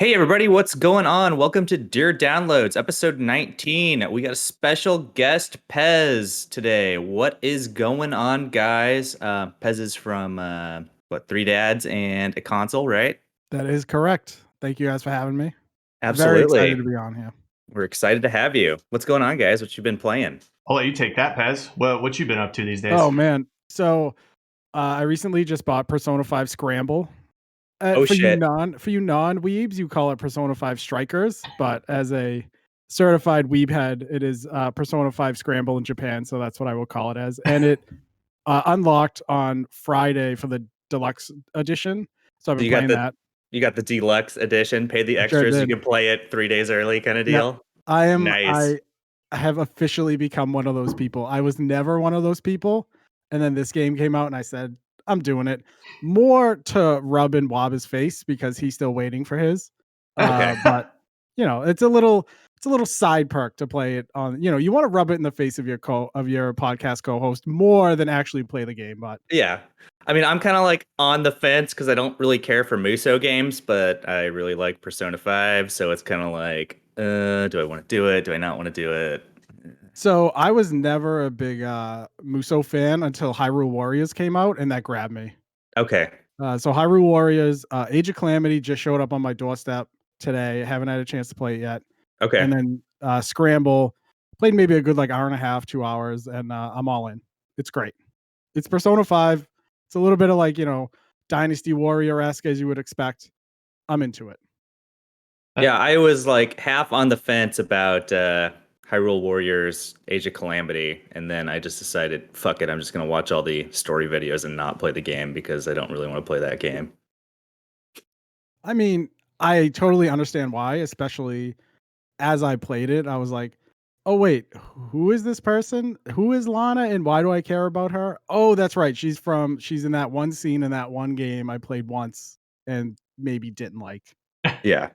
Hey everybody, what's going on? Welcome to Dear Downloads, episode 19. We got a special guest, Pez, today. What is going on, guys? Pez is from, Three Dads and a Console, right? That is correct. Thank you guys for having me. Very excited to Absolutely. be on here. We're excited to have you. What's going on, guys? What you been playing? I'll let you take that, Pez. What you been up to these days? Oh man. So I recently just bought Persona 5 Scramble. Oh For you shit. non-weebs, you call it Persona 5 Strikers, but as a certified weeb head, it is Persona 5 Scramble in Japan, so that's what I will call it as. And it unlocked on Friday for the deluxe edition. So I've So been playing that. you got the deluxe edition, pay the Sure extras, you did. can play it 3 days early kind of Yep. deal. I Nice. have officially become one of those people. I was never one of those people. And then this game came out and I said, I'm doing it. More to rub and wob his face because he's still waiting for his. Okay. But it's a little side perk to play it on. You want to rub it in the face of your podcast co-host more than actually play the game. But Yeah. I mean, I'm kind of like on the fence because I don't really care for Muso games, but I really like Persona 5. So it's kind of like, do I want to do it? Do I not want to do it? so I was never a big Muso fan until Hyrule Warriors came out, and that grabbed me. Okay. So Hyrule Warriors, Age of Calamity just showed up on my doorstep today. Haven't had a chance to play it yet. Okay. And then Scramble, played maybe a good like hour and a half, 2 hours, and I'm all in. It's great. It's Persona 5. It's a little bit of like, Dynasty Warrior-esque as you would expect. I'm into it. Yeah, I was like half on the fence about Hyrule Warriors Age of Calamity, and then I just decided, fuck it, I'm just going to watch all the story videos and not play the game because I don't really want to play that game. I mean, I totally understand why, especially as I played it. I was like, oh wait, who is this person? Who is Lana and why do I care about her? Oh, that's right. She's in that one scene in that one game I played once and maybe didn't like. Yeah.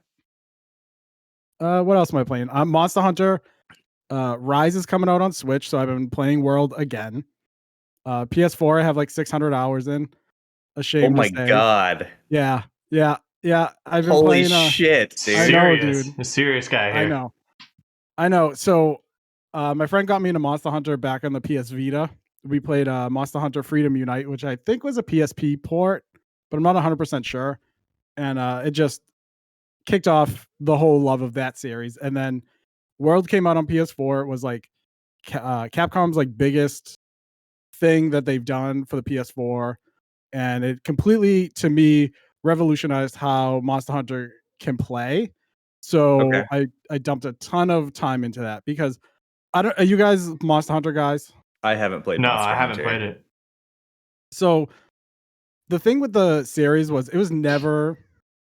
What else am I playing? Monster Hunter Rise is coming out on Switch, so I've been playing World again. PS4 I have like 600 hours in. Ashamed Oh my to say. God. Yeah. I've been Holy playing shit, dude. I know, dude. A serious guy here. I know. So my friend got me into Monster Hunter back on the PS Vita. We played Monster Hunter Freedom Unite, which I think was a PSP port, but I'm not 100% sure. And it just kicked off the whole love of that series. And then World came out on PS4. It was like Capcom's like biggest thing that they've done for the PS4. And it completely, to me, revolutionized how Monster Hunter can play. So Okay. I dumped a ton of time into that because are you guys Monster Hunter guys? I haven't played No, Monster I haven't Hunter. played it. So the thing with the series was there was never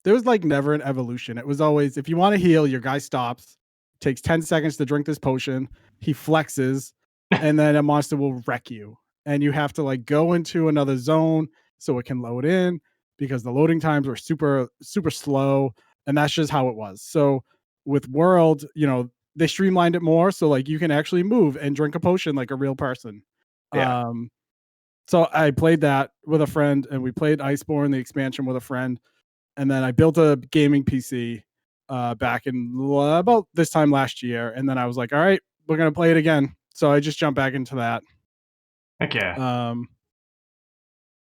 an evolution. It was always, if you want to heal, your guy stops, takes 10 seconds to drink this potion, he flexes, and then a monster will wreck you. And you have to like go into another zone so it can load in because the loading times were super, super slow. And that's just how it was. So with World, they streamlined it more. So like you can actually move and drink a potion like a real person. Yeah. So I played that with a friend and we played Iceborne, the expansion, with a friend. And then I built a gaming PC back in about this time last year. And then I was like, all right, we're going to play it again. So I just jumped back into that. Heck yeah.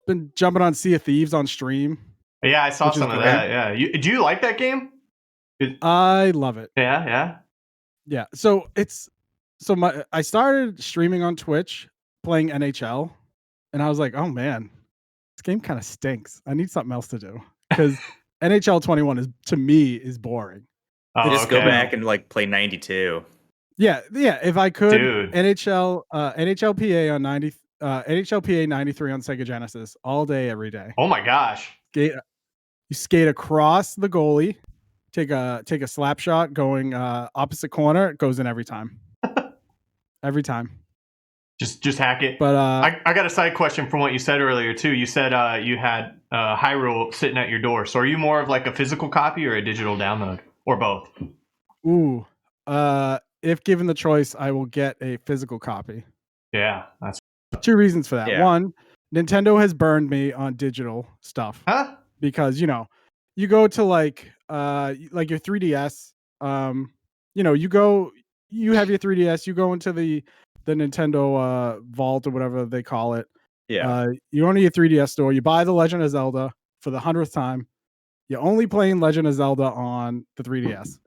Been jumping on Sea of Thieves on stream. Yeah, I saw some of that. Yeah. Do you like that game? I love it. Yeah. So I started streaming on Twitch playing NHL. And I was like, oh man, this game kind of stinks. I need something else to do because NHL 21 to me is boring. Just go back and like play 92. Yeah. If I could, dude. NHLPA on NHLPA 93 on Sega Genesis all day, every day. Oh my gosh! You skate across the goalie, take a slap shot going opposite corner. It goes in every time. Every time. Just hack it. But I got a side question from what you said earlier too. You said you had Hyrule sitting at your door. So are you more of like a physical copy or a digital download, or both? Ooh, if given the choice, I will get a physical copy. Yeah, that's 2 reasons for that. Yeah. One, Nintendo has burned me on digital stuff. Huh? Because you go to like like your 3DS. You know, you have your 3DS. You go into the Nintendo vault or whatever they call it. Yeah. You go into your 3DS store. You buy the Legend of Zelda for the 100th time. You're only playing Legend of Zelda on the 3DS.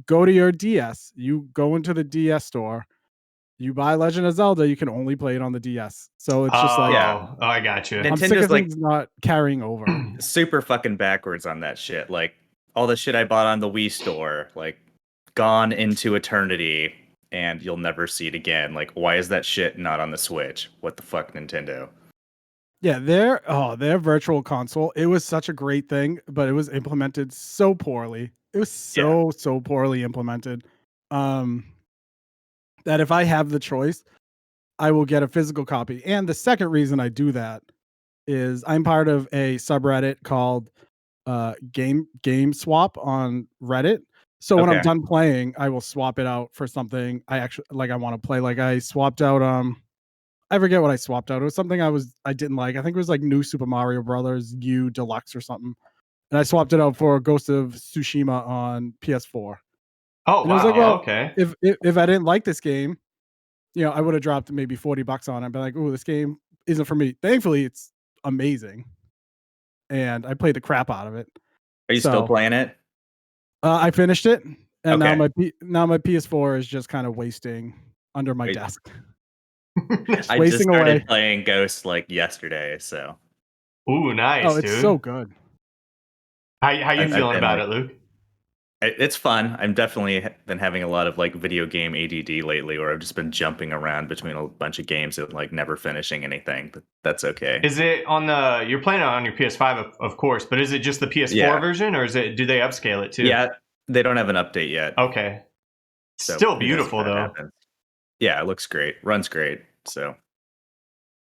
Go to your DS. You go into the DS store. You buy Legend of Zelda. You can only play it on the DS. So it's just like, Oh, I got you. I'm sick Nintendo's of like things not carrying over. super fucking backwards on that shit. Like all the shit I bought on the Wii store, like gone into eternity and you'll never see it again. Like, why is that shit not on the Switch? What the fuck, Nintendo? Yeah, their virtual console, it was such a great thing, but it was implemented so poorly. It was so poorly implemented. That if I have the choice, I will get a physical copy. And the second reason I do that is I'm part of a subreddit called Game Swap on Reddit. So when I'm Okay. done playing, I will swap it out for something I actually like I want to play. Like I swapped out I forget what I swapped out. It was something I didn't like. I think it was like New Super Mario Brothers U Deluxe or something. And I swapped it out for Ghost of Tsushima on PS4. Oh, And I was wow. like, well, Okay. if I didn't like this game, you know, I would have dropped maybe $40 on it. But like, oh, this game isn't for me. Thankfully, it's amazing, and I played the crap out of it. Are you still So playing it? I finished it, and now Okay. my PS4 is just kind of wasting under my Wait. desk. I just wasting started away. playing Ghost like yesterday, so Ooh, nice, Oh, it's dude. so good. How you I've feeling been, about like- it, Luke? it's fun. I'm definitely been having a lot of like video game ADD lately, where I've just been jumping around between a bunch of games and like never finishing anything. But that's okay. Is it on you're playing it on your PS5, of course, but is it just the PS4 Yeah. version, or do they upscale it too? Yeah, they don't have an update yet. Okay. So Still who knows beautiful if that though. happens. Yeah, it looks great. Runs great. So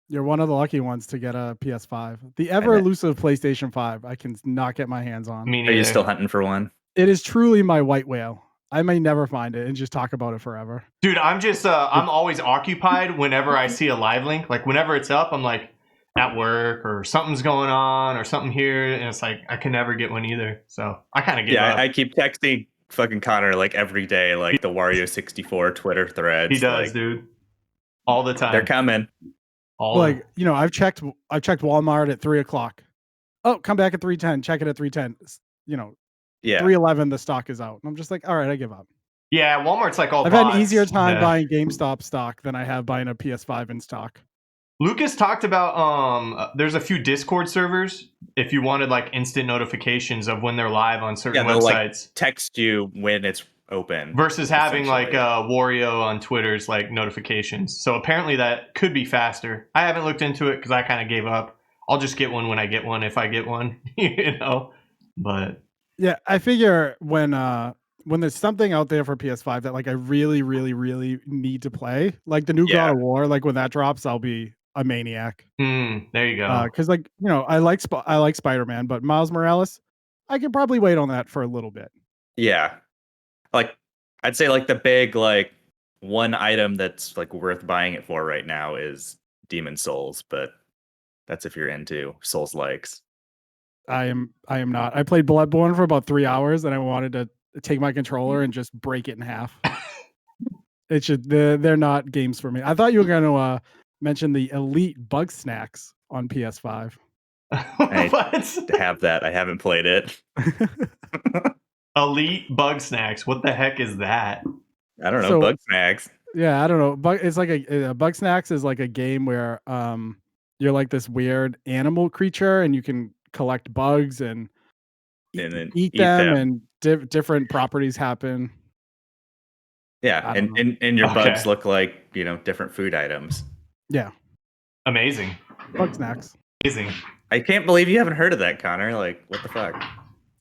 You're one of the lucky ones to get a PS5. The ever elusive PlayStation 5, I can not get my hands on. Me are you neither. still hunting for one? It is truly my white whale. I may never find it and just talk about it forever. Dude, I'm just I'm always occupied whenever I see a live link. Like whenever it's up, I'm like at work or something's going on or something here, and it's like I can never get one either. So I kind of give up. I keep texting fucking Connor like every day, like the Wario64 Twitter threads. He does, like, dude. All the time. They're coming. Like, you know, I've checked Walmart at 3:00. Oh, come back at 3:10. Check it at 3:10. You know, Yeah. 3:11, the stock is out. And I'm just like, all right, I give up. Yeah, Walmart's like all I've bots. had an easier time Yeah. buying GameStop stock than I have buying a PS5 in stock. Lucas talked about there's a few Discord servers if you wanted like instant notifications of when they're live on certain they'll, websites. like, text you when it's open. Versus having like essentially. Wario on Twitter's like notifications. So apparently that could be faster. I haven't looked into it because I kind of gave up. I'll just get one when I get one if I get one, you know. But yeah, I figure when there's something out there for PS5 that like I really, really, really need to play, like the new God of War, like when that drops, I'll be a maniac. There you go. Because like, you know, I like Spider-Man, but Miles Morales, I can probably wait on that for a little bit. Yeah. Like I'd say like the big like one item that's like worth buying it for right now is Demon Souls, but that's if you're into Souls likes. I am not. I played Bloodborne for about 3 hours and I wanted to take my controller and just break it in half. They're not games for me. I thought you were going to mention the Elite Bug Snacks on PS5. I have that. I haven't played it. Elite Bug Snacks. What the heck is that? I don't know. Bug Snacks. Yeah, I don't know. It's like a Bug Snacks is like a game where you're like this weird animal creature and you can collect bugs and then eat them. And different properties happen. Yeah, and your bugs look like, you know, different food items. Yeah. Amazing. Bug Snacks. Amazing. I can't believe you haven't heard of that, Connor. Like, what the fuck?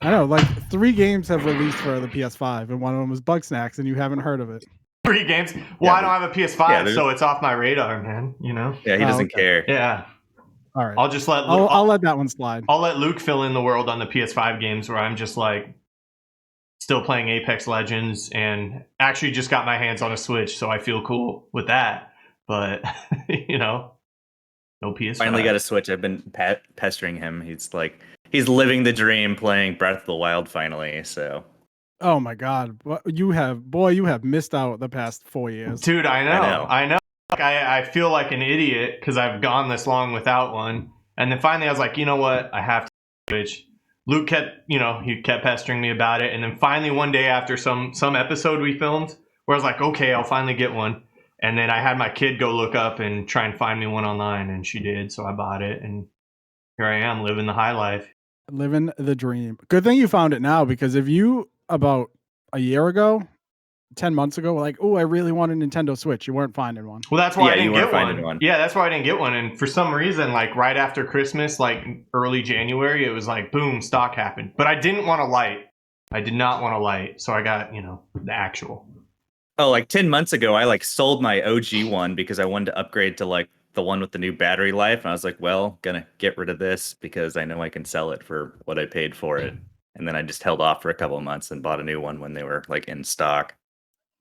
I know, like 3 games have released for the PS5, and one of them was Bug Snacks, and you haven't heard of it. 3 games? Well, I don't have a PS5, so it's off my radar, man. You know? Yeah, he doesn't care. Yeah. All right. I'll just let I'll let that one slide. I'll let Luke fill in the world on the PS5 games where I'm just like still playing Apex Legends and actually just got my hands on a Switch, so I feel cool with that. But you know, no PS5. Finally got a Switch. I've been pestering him. He's like, he's living the dream playing Breath of the Wild finally. So Oh my God, you have missed out the past 4 years, dude. I know. Like, I feel like an idiot because I've gone this long without one, and then finally I was like, you know what, I have to Switch. Luke kept, he kept pestering me about it, and then finally one day after some episode we filmed, where I was like, okay, I'll finally get one, and then I had my kid go look up and try and find me one online, and she did, so I bought it, and here I am living the high life. living the dream. Good thing you found it now, because if you about a year ago, 10 months ago, were like, oh, I really want a Nintendo Switch, you weren't finding one. Well, that's why I didn't get one. Yeah, that's why I didn't get one. And for some reason, like right after Christmas, like early January, it was like, boom, stock happened. But I didn't want a light. I did not want a light. So I got, the actual. Oh, like 10 months ago, I like sold my OG one because I wanted to upgrade to like the one with the new battery life. And I was like, well, gonna get rid of this because I know I can sell it for what I paid for it. And then I just held off for a couple of months and bought a new one when they were like in stock.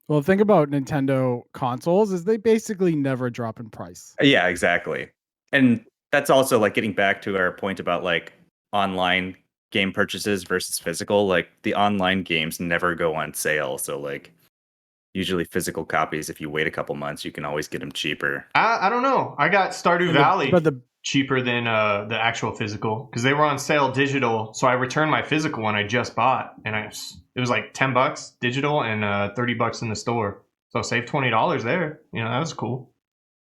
Well, the thing about Nintendo consoles is they basically never drop in price. Yeah, exactly. And that's also like getting back to our point about like online game purchases versus physical. Like the online games never go on sale. So like usually physical copies, if you wait a couple months, you can always get them cheaper. I don't know. I got Stardew Valley cheaper than the actual physical because they were on sale digital. So I returned my physical one I just bought, and it was like $10 digital and $30 in the store. So I saved $20 there. That was cool.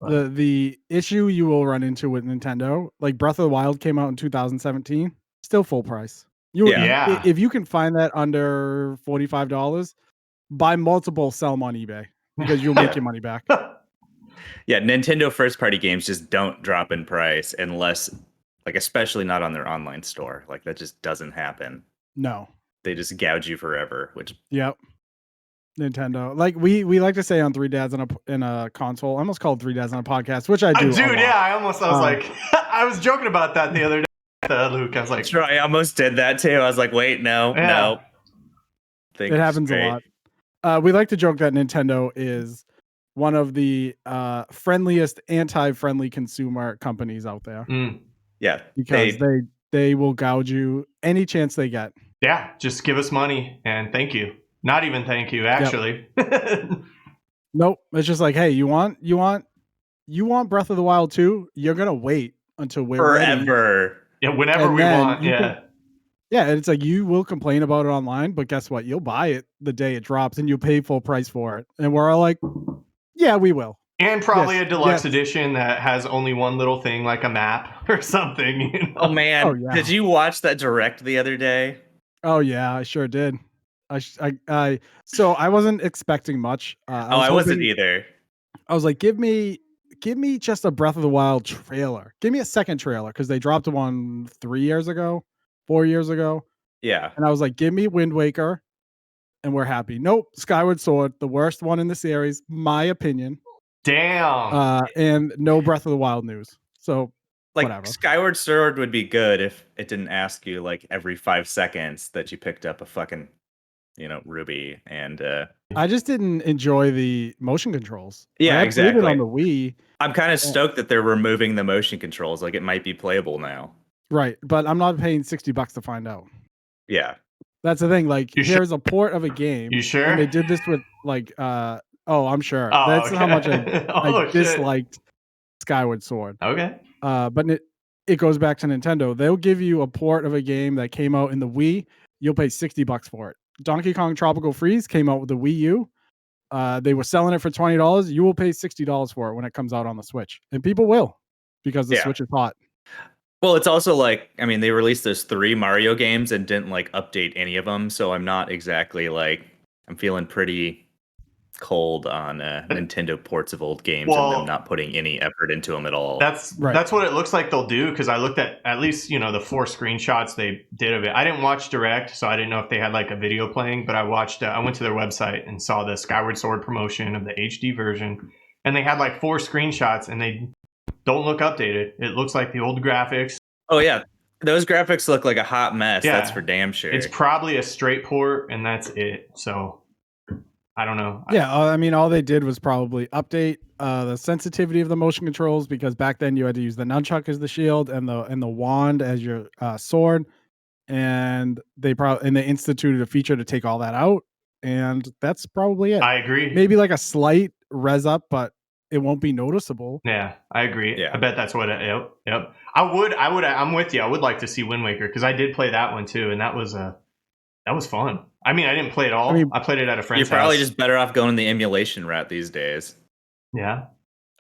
The issue you will run into with Nintendo, like Breath of the Wild came out in 2017, still full price. If you can find that under $45, buy multiple, sell them on eBay because you'll make your money back. Yeah, Nintendo first-party games just don't drop in price unless, like, especially not on their online store. Like, that just doesn't happen. No. They just gouge you forever, which... Yep. Nintendo. Like, we like to say on Three Dads in a console. I almost called Three Dads on a podcast, which I do. Dude, yeah, I was like... I was joking about that the other day, Luke. I was like... Sure, I almost did that, too. I was like, wait, no. It happens a lot. We like to joke that Nintendo is one of the friendliest anti-friendly consumer companies out there. Yeah, because they will gouge you any chance they get. Yeah, just give us money and thank you. Not even thank you, actually. Yep. Nope, it's just like, hey, you want Breath of the Wild 2? You're gonna wait until we're forever. Ready. Yeah, whenever we want. Yeah. Yeah, it's like you will complain about it online, but guess what? You'll buy it the day it drops and you pay full price for it. And we're all like, yeah, we will. And probably a deluxe edition that has only one little thing like a map or something. Oh, man. Did you watch that direct the other day? Oh, yeah, I sure did. So I wasn't expecting much. I wasn't either. I was like, give me just a Breath of the Wild trailer. Give me a second trailer because they dropped one 4 years ago. Yeah. And I was like, give me Wind Waker and we're happy. Nope. Skyward Sword, the worst one in the series, my opinion. Damn. And no Breath of the Wild news. So like whatever. Skyward Sword would be good if it didn't ask you like every 5 seconds that you picked up a fucking, ruby. And I just didn't enjoy the motion controls. Yeah, exactly. On the Wii. I'm kind of stoked that they're removing the motion controls. Like it might be playable now. Right, but I'm not paying $60 to find out. Yeah, that's the thing. Like, here's a port of a game. You sure? And they did this with like, I'm sure. That's how much I disliked Skyward Sword. Okay. But it goes back to Nintendo. They'll give you a port of a game that came out in the Wii. You'll pay $60 for it. Donkey Kong Tropical Freeze came out with the Wii U. They were selling it for $20. You will pay $60 for it when it comes out on the Switch, and people will because the Switch is hot. Well, it's also like, I mean, they released those 3 Mario games and didn't like update any of them. So I'm not exactly like, I'm feeling pretty cold on Nintendo ports of old games and them not putting any effort into them at all. That's what it looks like they'll do. Cause I looked at least, the 4 screenshots they did of it. I didn't watch Direct, so I didn't know if they had like a video playing, but I watched, I went to their website and saw the Skyward Sword promotion of the HD version. And they had like 4 screenshots and they don't look updated. It looks like the old graphics. Oh yeah, those graphics look like a hot mess. Yeah, that's for damn sure. It's probably a straight port, and that's it. So I don't know. Yeah, I mean, all they did was probably update the sensitivity of the motion controls because back then you had to use the nunchuck as the shield and the wand as your sword. and they instituted a feature to take all that out, and that's probably it. I agree. Maybe like a slight res up, but it won't be noticeable. Yeah, I agree. Yeah. I bet that's what yep. I'm with you. I would like to see Wind Waker because I did play that one too, and that was fun. I mean, I didn't play it all. I played it at a friend's house. You're probably just better off going the emulation route these days. Yeah.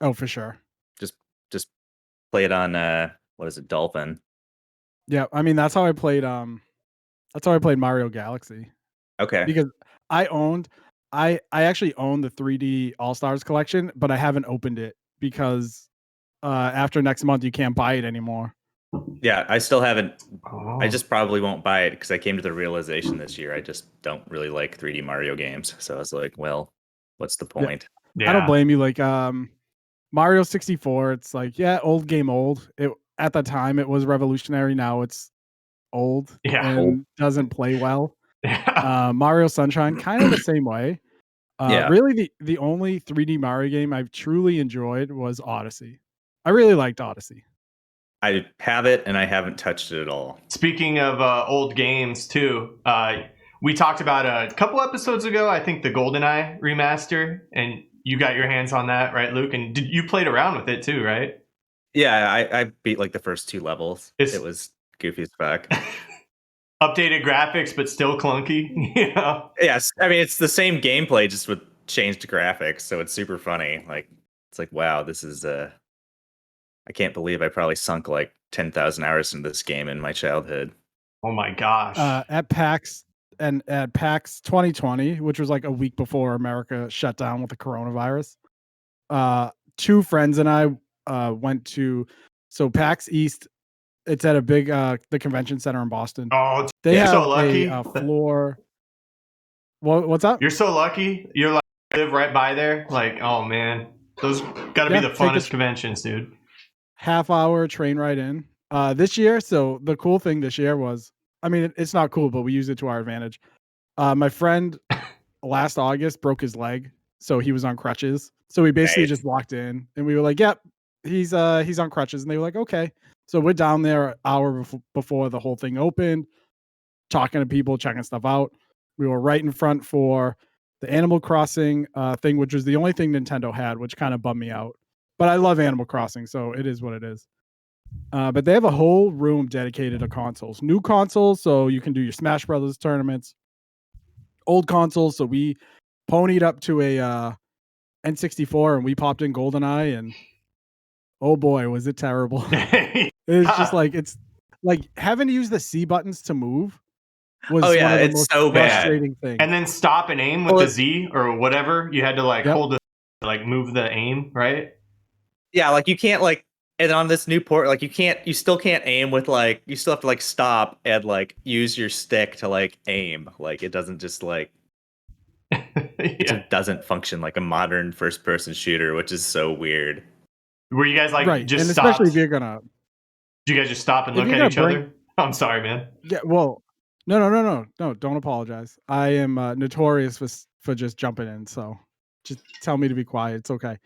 Oh, for sure. Just play it on what is it, Dolphin? Yeah, I mean that's how I played Mario Galaxy. Okay. Because I actually own the 3D All-Stars collection, but I haven't opened it because after next month you can't buy it anymore. Yeah, I still haven't. I just probably won't buy it because I came to the realization this year I just don't really like 3D Mario games. So I was like, well, what's the point? Yeah. I don't blame you. Like Mario 64, it's like, yeah, old game old. It at the time it was revolutionary. Now it's old and doesn't play well. Mario Sunshine, kind of the same way. Really, the only 3D Mario game I've truly enjoyed was Odyssey. I really liked Odyssey. I have it, and I haven't touched it at all. Speaking of old games, too, we talked about a couple episodes ago, I think, the GoldenEye remaster, and you got your hands on that, right, Luke? And you played around with it, too, right? Yeah, I beat like the first 2 levels. It was goofy as fuck. Updated graphics, but still clunky. You know? Yes, I mean, it's the same gameplay, just with changed graphics, so it's super funny. Like, it's like, wow, this is I can't believe I probably sunk like 10,000 hours into this game in my childhood. Oh my gosh. At PAX 2020, which was like a week before America shut down with the coronavirus, 2 friends and I went to PAX East. It's at a big the convention center in Boston. Oh, they you're have so lucky. a floor. What's up? You're so lucky. You're like live right by there. Like, oh man, those got to be the funnest conventions, dude. Half-hour train ride in. This year, so the cool thing this year was, I mean, it's not cool, but we use it to our advantage. My friend last August broke his leg, so he was on crutches. So we basically just walked in, and we were like, "Yep, he's on crutches," and they were like, "Okay." So we're down there an hour before the whole thing opened, talking to people, checking stuff out. We were right in front for the Animal Crossing thing, which was the only thing Nintendo had, which kind of bummed me out. But I love Animal Crossing, so it is what it is. But they have a whole room dedicated to consoles. New consoles, so you can do your Smash Brothers tournaments. Old consoles, so we ponied up to a N64 and we popped in GoldenEye, and oh boy, was it terrible. It's just like, it's like having to use the C buttons to move was one of the most frustrating things. And then stop and aim with the Z or whatever. You had to like hold the, like move the aim, right? Yeah, like you can't like, and on this new port, like you still can't aim with like, you still have to like stop and like use your stick to like aim. Like it doesn't just like, it just doesn't function like a modern first person shooter, which is so weird. Were you guys like just and stopped? Especially if you're gonna, did you guys just stop and look at each other? I'm sorry, man. Yeah, well, no, don't apologize. I am notorious for just jumping in, so just tell me to be quiet. It's okay.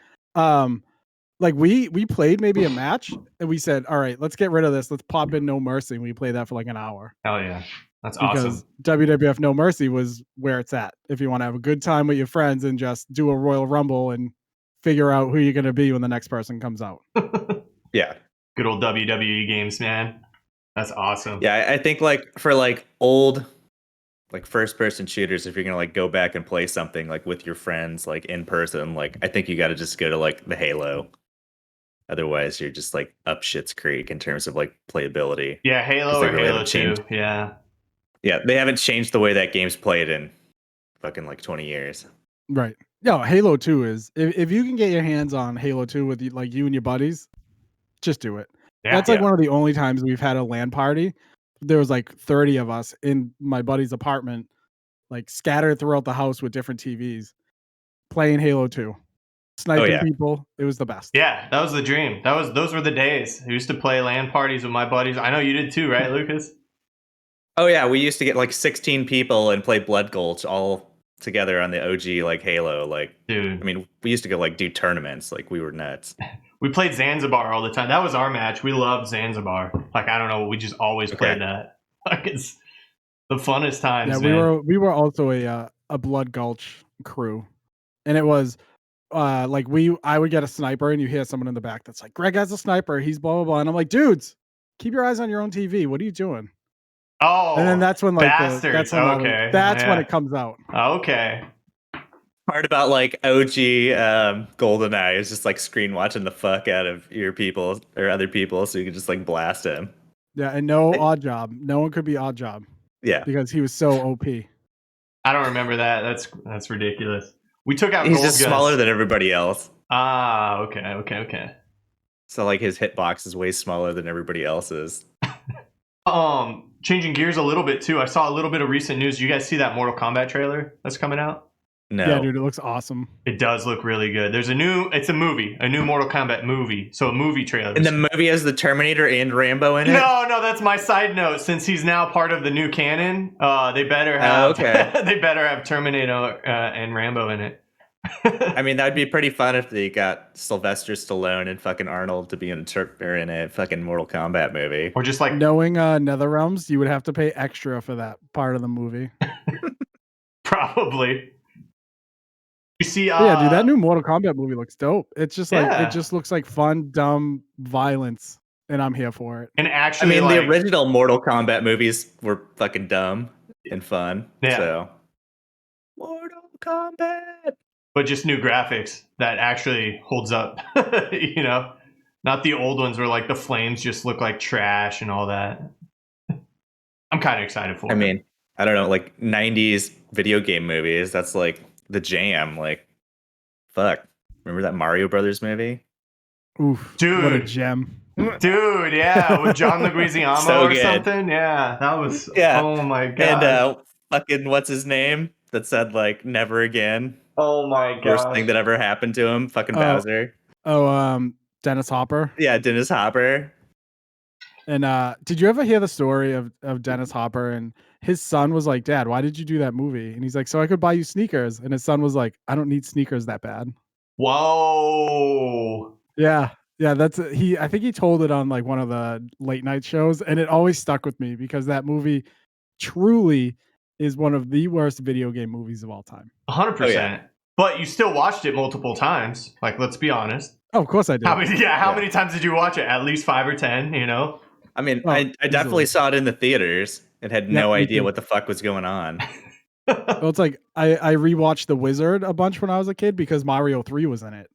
Like we played maybe a match and we said, all right, let's get rid of this. Let's pop in No Mercy. And we played that for like an hour. Hell yeah. That's awesome. Because WWF No Mercy was where it's at. If you want to have a good time with your friends and just do a Royal Rumble and figure out who you're going to be when the next person comes out. Yeah. Good old WWE games, man. That's awesome. Yeah, I think like for like old like first person shooters, if you're gonna like go back and play something like with your friends like in person, like I think you got to just go to like the Halo. Otherwise, you're just like up shit's creek in terms of like playability. Yeah, Halo or really Halo 2. Yeah. Yeah, they haven't changed the way that game's played in fucking like 20 years. Right. No, Halo 2 is, if you can get your hands on Halo 2 with like you and your buddies, just do it. Yeah, that's like one of the only times we've had a LAN party. There was like 30 of us in my buddy's apartment, like scattered throughout the house with different TVs, playing Halo 2. Sniping people. It was the best. Yeah, that was the dream. Those were the days. I used to play LAN parties with my buddies. I know you did too, right, Lucas? Oh yeah, we used to get like 16 people and play Blood Gulch all together on the OG like Halo. Like, dude, I mean, we used to go like do tournaments. Like we were nuts. We played Zanzibar all the time. That was our match. We loved Zanzibar. Like I don't know, we just always played that. Like it's The funnest times, Yeah, man. we were also a Blood Gulch crew, and it was like I would get a sniper, and you hear someone in the back that's like, "Greg has a sniper. He's blah blah blah," and I'm like, "Dudes, keep your eyes on your own TV. What are you doing?" And then Oh, that's when bastards. Okay. that's when Yeah. it comes out. Okay. Part about like OG GoldenEye is just like screen watching the fuck out of your people or other people, so you can just like blast him. Yeah, and no odd job. No one could be odd job Yeah, because he was so OP. I don't remember that. That's ridiculous. We took out he's Gold just smaller Gus. than everybody else. Ah, okay. So like his hitbox is way smaller than everybody else's. Changing gears a little bit too. I saw a little bit of recent news. You guys see that Mortal Kombat trailer that's coming out? No. Yeah, dude, it looks awesome. It does look really good. It's a new Mortal Kombat movie. So a movie trailer. And the movie has the Terminator and Rambo in it? No, that's my side note. Since he's now part of the new canon, they better have okay. they better have Terminator and Rambo in it. I mean, that'd be pretty fun if they got Sylvester Stallone and fucking Arnold to be in a fucking Mortal Kombat movie. Or just like knowing NetherRealms, you would have to pay extra for that part of the movie. Probably. You see, yeah, dude, that new Mortal Kombat movie looks dope. It's just like Yeah. it just looks like fun, dumb violence, and I'm here for it. And actually, I mean, like, the original Mortal Kombat movies were fucking dumb and fun. Yeah. So, Mortal Kombat. but just new graphics that actually holds up. You know, not the old ones where like the flames just look like trash and all that. I'm kind of excited for it. I mean, I don't know, like 90s video game movies. That's like the jam. Like, fuck. Remember that Mario Brothers movie? Oof, Dude. what a gem. Dude, yeah, with John Leguizamo So or good. something. Yeah, that was. Yeah. Oh my god. And fucking what's his name that said like never again? Oh my Worst god. thing that ever happened to him. Fucking Bowser. Dennis Hopper. Yeah, Dennis Hopper. And did you ever hear the story of Dennis Hopper and his son was like, "Dad, why did you do that movie?" And he's like, "So I could buy you sneakers." And his son was like, "I don't need sneakers that bad." Whoa. Yeah. Yeah, that's I think he told it on like one of the late night shows, and it always stuck with me because that movie truly is one of the worst video game movies of all time. 100%. Oh, yeah. But you still watched it multiple times. Like, let's be honest. Oh, of course I did. How many times did you watch it? At least 5 or 10, you know? I mean, Oh, I definitely easily. saw it in the theaters and had Yeah, no me idea too. what the fuck was going on. Well, it's like I rewatched The Wizard a bunch when I was a kid because Mario 3 was in it.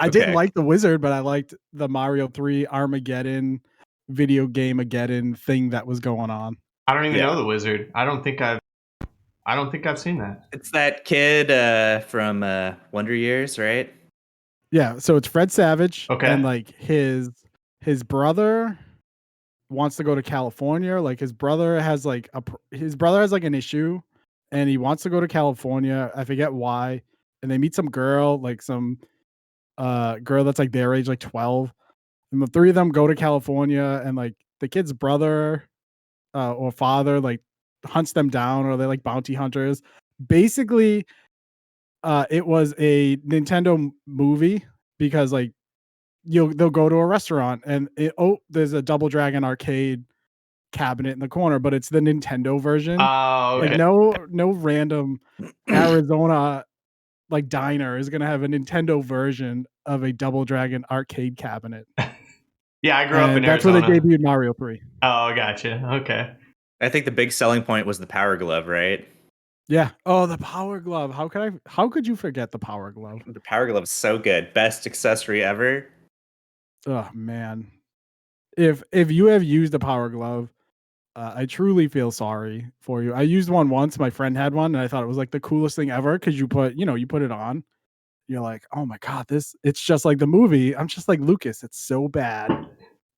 I didn't Okay. like The Wizard, but I liked the Mario 3 Armageddon video game-ageddon thing that was going on. I don't even Yeah. know The Wizard. I don't think I've seen that. It's that kid from Wonder Years, right? Yeah, so it's Fred Savage, Okay. and like his brother wants to go to California. Like his brother has like an issue, and he wants to go to California. I forget why. And they meet some girl, like some girl that's like their age, like 12. And the three of them go to California, and like the kid's brother or father like hunts them down, or they're like bounty hunters. Basically, it was a Nintendo movie because like they'll go to a restaurant and there's a Double Dragon arcade cabinet in the corner, but it's the Nintendo version. Oh, okay. Like no random Arizona like diner is gonna have a Nintendo version of a Double Dragon arcade cabinet. Yeah, I grew up in And that's Arizona. where they debuted Mario 3. Oh, gotcha. Okay. I think the big selling point was the Power Glove, right? Yeah. Oh, the Power Glove. How could you forget the Power Glove? The Power Glove is so good. Best accessory ever. Oh man. If you have used a Power Glove, I truly feel sorry for you. I used one once. My friend had one, and I thought it was like the coolest thing ever because you put it on. You're like, oh my god, it's just like the movie. I'm just like, Lucas, it's so bad.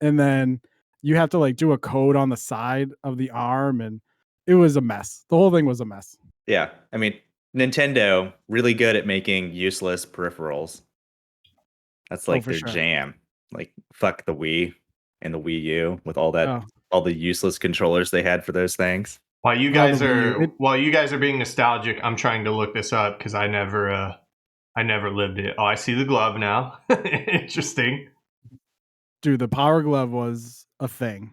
And then you have to like do a code on the side of the arm, and it was a mess. The whole thing was a mess. Yeah. I mean, Nintendo, really good at making useless peripherals. That's like for their sure. jam. Like, fuck the Wii and the Wii U with all that, Oh. all the useless controllers they had for those things. While you guys the Wii U, while you guys are being nostalgic, I'm trying to look this up because I never lived it. Oh, I see the glove now. Interesting. Dude, the Power Glove was a thing.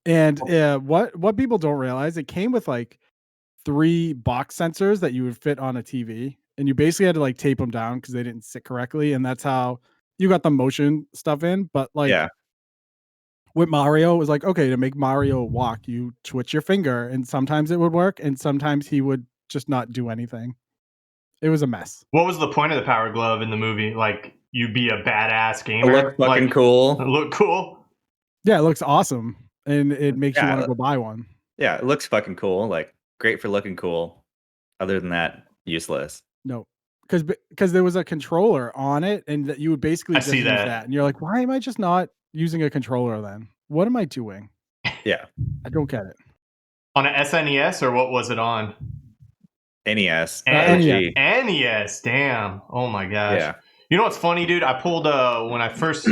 And what people don't realize, it came with like 3 box sensors that you would fit on a TV, and you basically had to like tape them down because they didn't sit correctly, and that's how you got the motion stuff in. But like Yeah. with Mario, it was like, okay, to make Mario walk, you twitch your finger, and sometimes it would work, and sometimes he would just not do anything. It was a mess. What was the point of the Power Glove in the movie? Like, you be a badass It gamer? looked fucking Like, cool. look cool? Yeah, it looks awesome, and it makes you Yeah, want to go buy one. Yeah, it looks fucking cool. Like, great for looking cool. Other than that, useless. No, because there was a controller on it, and that you would basically I just see use that. that, and you're like, why am I just not using a controller then? What am I doing? Yeah. I don't get it. On an SNES, or what was it on? NES. NES. OG. NES, damn. Oh my gosh. Yeah. You know what's funny, dude? I pulled when I first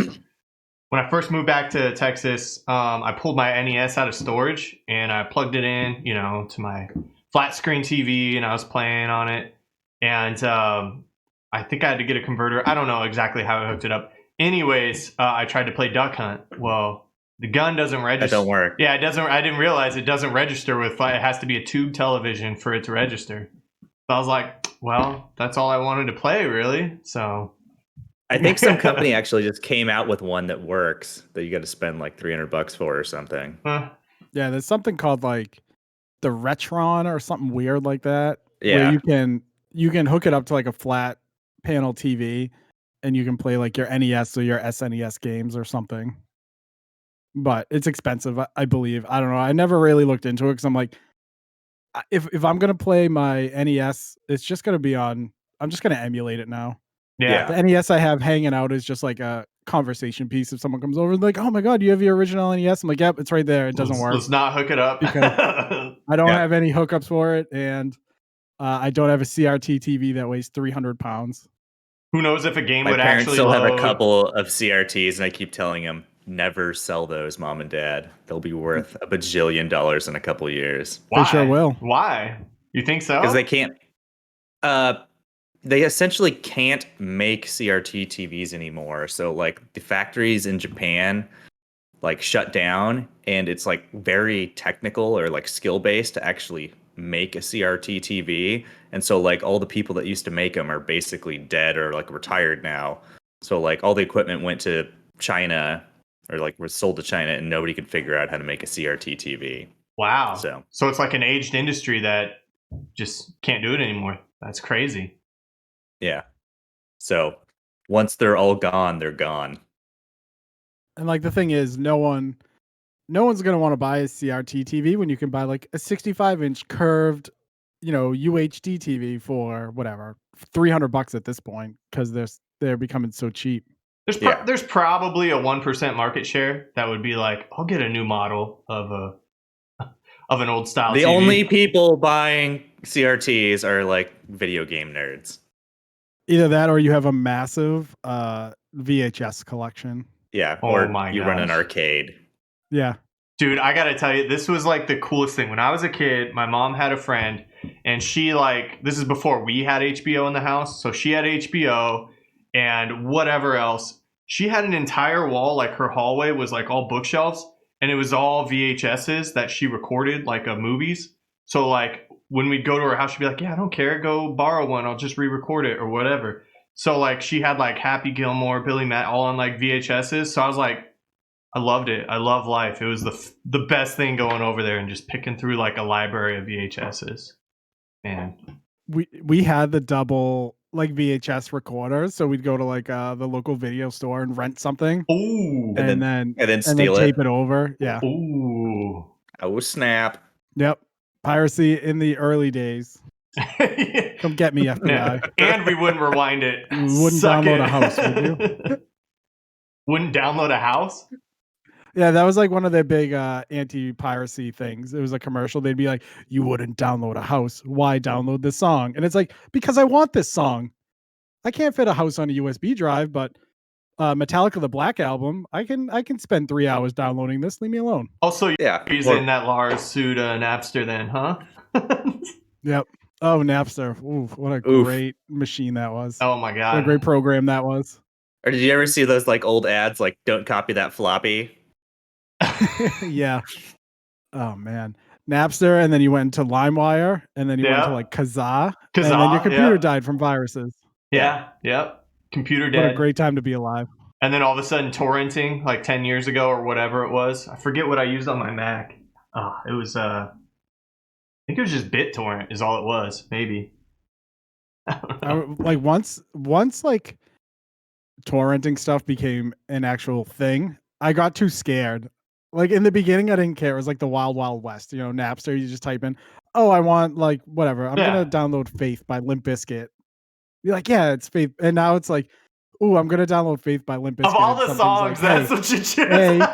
moved back to Texas, I pulled my NES out of storage and I plugged it in, to my flat screen TV, and I was playing on it. And I think I had to get a converter. I don't know exactly how I hooked it up. Anyways, I tried to play Duck Hunt. Well, the gun doesn't register. That don't work. Yeah, it doesn't. I didn't realize it doesn't register with. It has to be a tube television for it to register. So I was like, well, that's all I wanted to play, really. So I think some company actually just came out with one that works that you got to spend like $300 for or something. Yeah, there's something called like the Retron or something weird like that. Yeah. Where you can hook it up to like a flat panel TV, and you can play like your NES or your SNES games or something. But it's expensive, I believe. I don't know. I never really looked into it because I'm like, if I'm gonna play my NES, it's just gonna be on. I'm just gonna emulate it now. yeah. The NES I have hanging out is just like a conversation piece. If someone comes over and like, "Oh my god, you have your original NES?" I'm like, "Yep, it's right there. It doesn't work. Let's not hook it up. Because I don't Yeah. have any hookups for it, and I don't have a CRT TV that weighs 300 pounds." Who knows if a game My would parents actually still load. have a couple of CRTs, and I keep telling them, never sell those, mom and dad. They'll be worth a bajillion dollars in a couple years. Why? They sure will. Why? You think so? Because they can't. They essentially can't make CRT TVs anymore. So like the factories in Japan like shut down, and it's like very technical or like skill based to actually make a CRT TV. And so like all the people that used to make them are basically dead or like retired now. So like all the equipment went to China or like was sold to China, and nobody could figure out how to make a CRT TV. Wow. So it's like an aged industry that just can't do it anymore. That's crazy. yeah. So once they're all gone, they're gone. And like the thing is, no one's gonna want to buy a CRT TV when you can buy like a 65-inch curved, UHD TV for whatever $300 at this point because they're becoming so cheap. There's probably a 1% market share that would be like, I'll get a new model of an old style The TV. only people buying CRTs are like video game nerds. Either that or you have a massive VHS collection. Yeah, Oh or my you run an gosh. arcade. Yeah. Dude, I gotta tell you, this was like the coolest thing. When I was a kid, my mom had a friend, and she this is before we had HBO in the house, so she had HBO and whatever else. She had an entire wall, like her hallway was like all bookshelves, and it was all VHSs that she recorded, like movies. So like when we'd go to her house, she'd be like, yeah, I don't care, go borrow one, I'll just re-record it or whatever. So like she had like Happy Gilmore, Billy Matt, all on like VHSs. So I was like, I loved it. I love life. It was the best thing going over there and just picking through like a library of VHSs. Man, We had the double like VHS recorders, so we'd go to like the local video store and rent something. ooh, And then steal tape it over. Yeah. ooh. Oh snap! Yep. Piracy in the early days. Come get me, FBI. And we wouldn't rewind it. You wouldn't download a house, would you? Wouldn't download a house? Yeah, that was like one of their big anti-piracy things. It was a commercial. They'd be like, "You wouldn't download a house. Why download this song?" And it's like, because I want this song. I can't fit a house on a USB drive, but Metallica the Black Album, I can spend 3 hours downloading this. Leave me alone. Also, Yeah, you're using that Lars Suda Napster then, huh? Yep. Oh, Napster. Ooh, what a great machine that was. Oh my god. What a great program that was. Or did you ever see those like old ads like "Don't copy that floppy"? Yeah. Oh man, Napster, and then you went into LimeWire, and then you went to like Kazaa, and then your computer died from viruses. Yeah, yep. Computer dead. What a great time to be alive. And then all of a sudden, torrenting like 10 years ago or whatever it was. I forget what I used on my Mac. It was I think it was just BitTorrent is all it was, maybe. Like once like torrenting stuff became an actual thing, I got too scared. Like in the beginning, I didn't care. It was like the wild, wild west. You know, Napster. You just type in, "Oh, I want like whatever. I'm gonna download Faith by Limp Bizkit." You're like, "Yeah, it's Faith," and now it's like, "Ooh, I'm gonna download Faith by Limp Bizkit." Of all the songs, like, that's what you choose.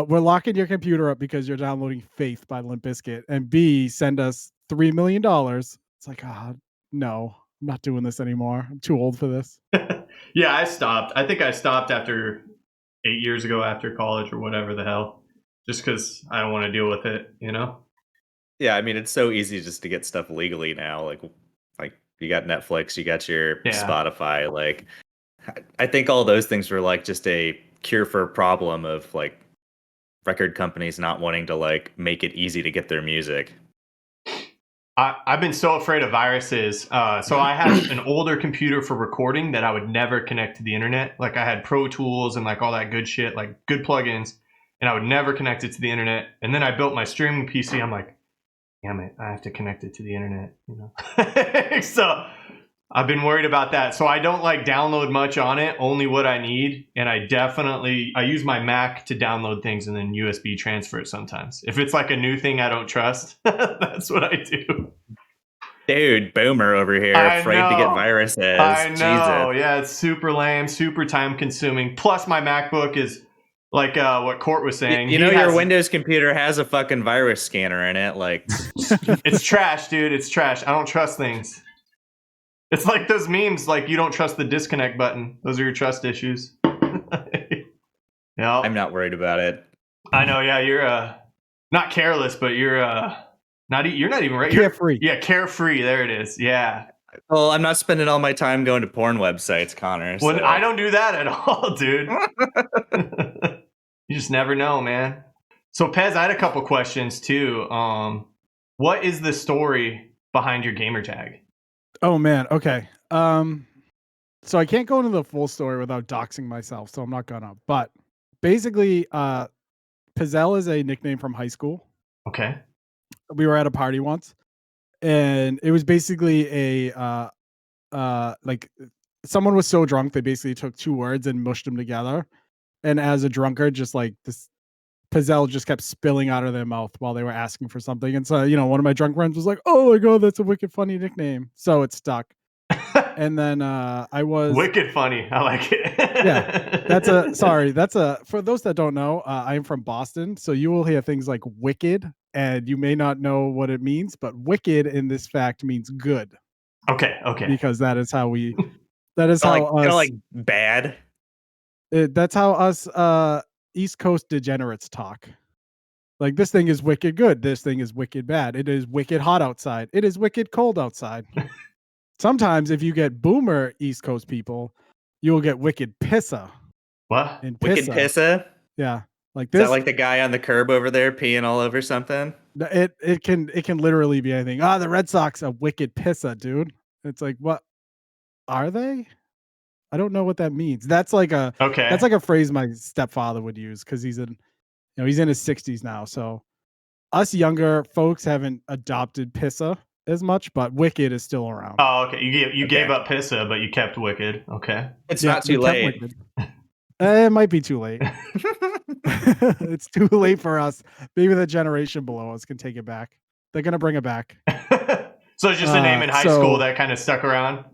We're locking your computer up because you're downloading Faith by Limp Bizkit, and B, send us $3 million. It's like, no, I'm not doing this anymore. I'm too old for this. Yeah, I stopped. I think I stopped after 8 years ago after college or whatever the hell, just because I don't want to deal with it, you know? Yeah, I mean, it's so easy just to get stuff legally now. Like you got Netflix, you got your Spotify. Like, I think all those things were like just a cure for a problem of like record companies not wanting to like make it easy to get their music. I've been so afraid of viruses. So I had an older computer for recording that I would never connect to the internet. Like I had Pro Tools and like all that good shit, like good plugins, and I would never connect it to the internet. And then I built my streaming PC. I'm like, damn it, I have to connect it to the internet, you know? So I've been worried about that. So I don't like download much on it, only what I need. And I use my Mac to download things and then USB transfer it sometimes. If it's like a new thing I don't trust, that's what I do. Dude, boomer over here, afraid to get viruses. I know. Jesus. Yeah, it's super lame, super time consuming. Plus my MacBook is like what Court was saying. You know, your Windows computer has a fucking virus scanner in it. Like, it's trash, dude. It's trash. I don't trust things. It's like those memes, like you don't trust the disconnect button. Those are your trust issues. I'm not worried about it. I know, yeah, you're not careless, but you're not even right. Carefree. Yeah, carefree. There it is. Yeah. Well, I'm not spending all my time going to porn websites, Connor. Well, I don't do that at all, dude. You just never know, man. So, Pez, I had a couple questions too. What is the story behind your gamer tag? Oh man, okay. So I can't go into the full story without doxing myself, so I'm not gonna. But basically, Pezell is a nickname from high school. Okay. We were at a party once, and it was basically a like someone was so drunk they basically took two words and mushed them together, and as a drunkard, just like this Pezell just kept spilling out of their mouth while they were asking for something. And so, you know, one of my drunk friends was like, "Oh my god, that's a wicked funny nickname." So it stuck. And then I was wicked funny. I like it. Yeah, that's a for those that don't know, I am from Boston, so you will hear things like wicked, and you may not know what it means, but wicked in this fact means good. Okay. Because that is how us like bad. That's how us East Coast degenerates talk. Like, this thing is wicked good. This thing is wicked bad. It is wicked hot outside. It is wicked cold outside. Sometimes if you get boomer East Coast people, you'll get wicked pissa. What? And wicked pissa? Yeah. Like this. Is that like the guy on the curb over there peeing all over something? It can literally be anything. The Red Sox are wicked pissa, dude. It's like, what are they? I don't know what that means. That's like a phrase my stepfather would use because he's in his 60s now. So us younger folks haven't adopted pissa as much, but wicked is still around. Oh, okay. You gave up pissa, but you kept wicked. Okay. It's not too late. It might be too late. It's too late for us. Maybe the generation below us can take it back. They're gonna bring it back. So it's just a name in high school that kind of stuck around.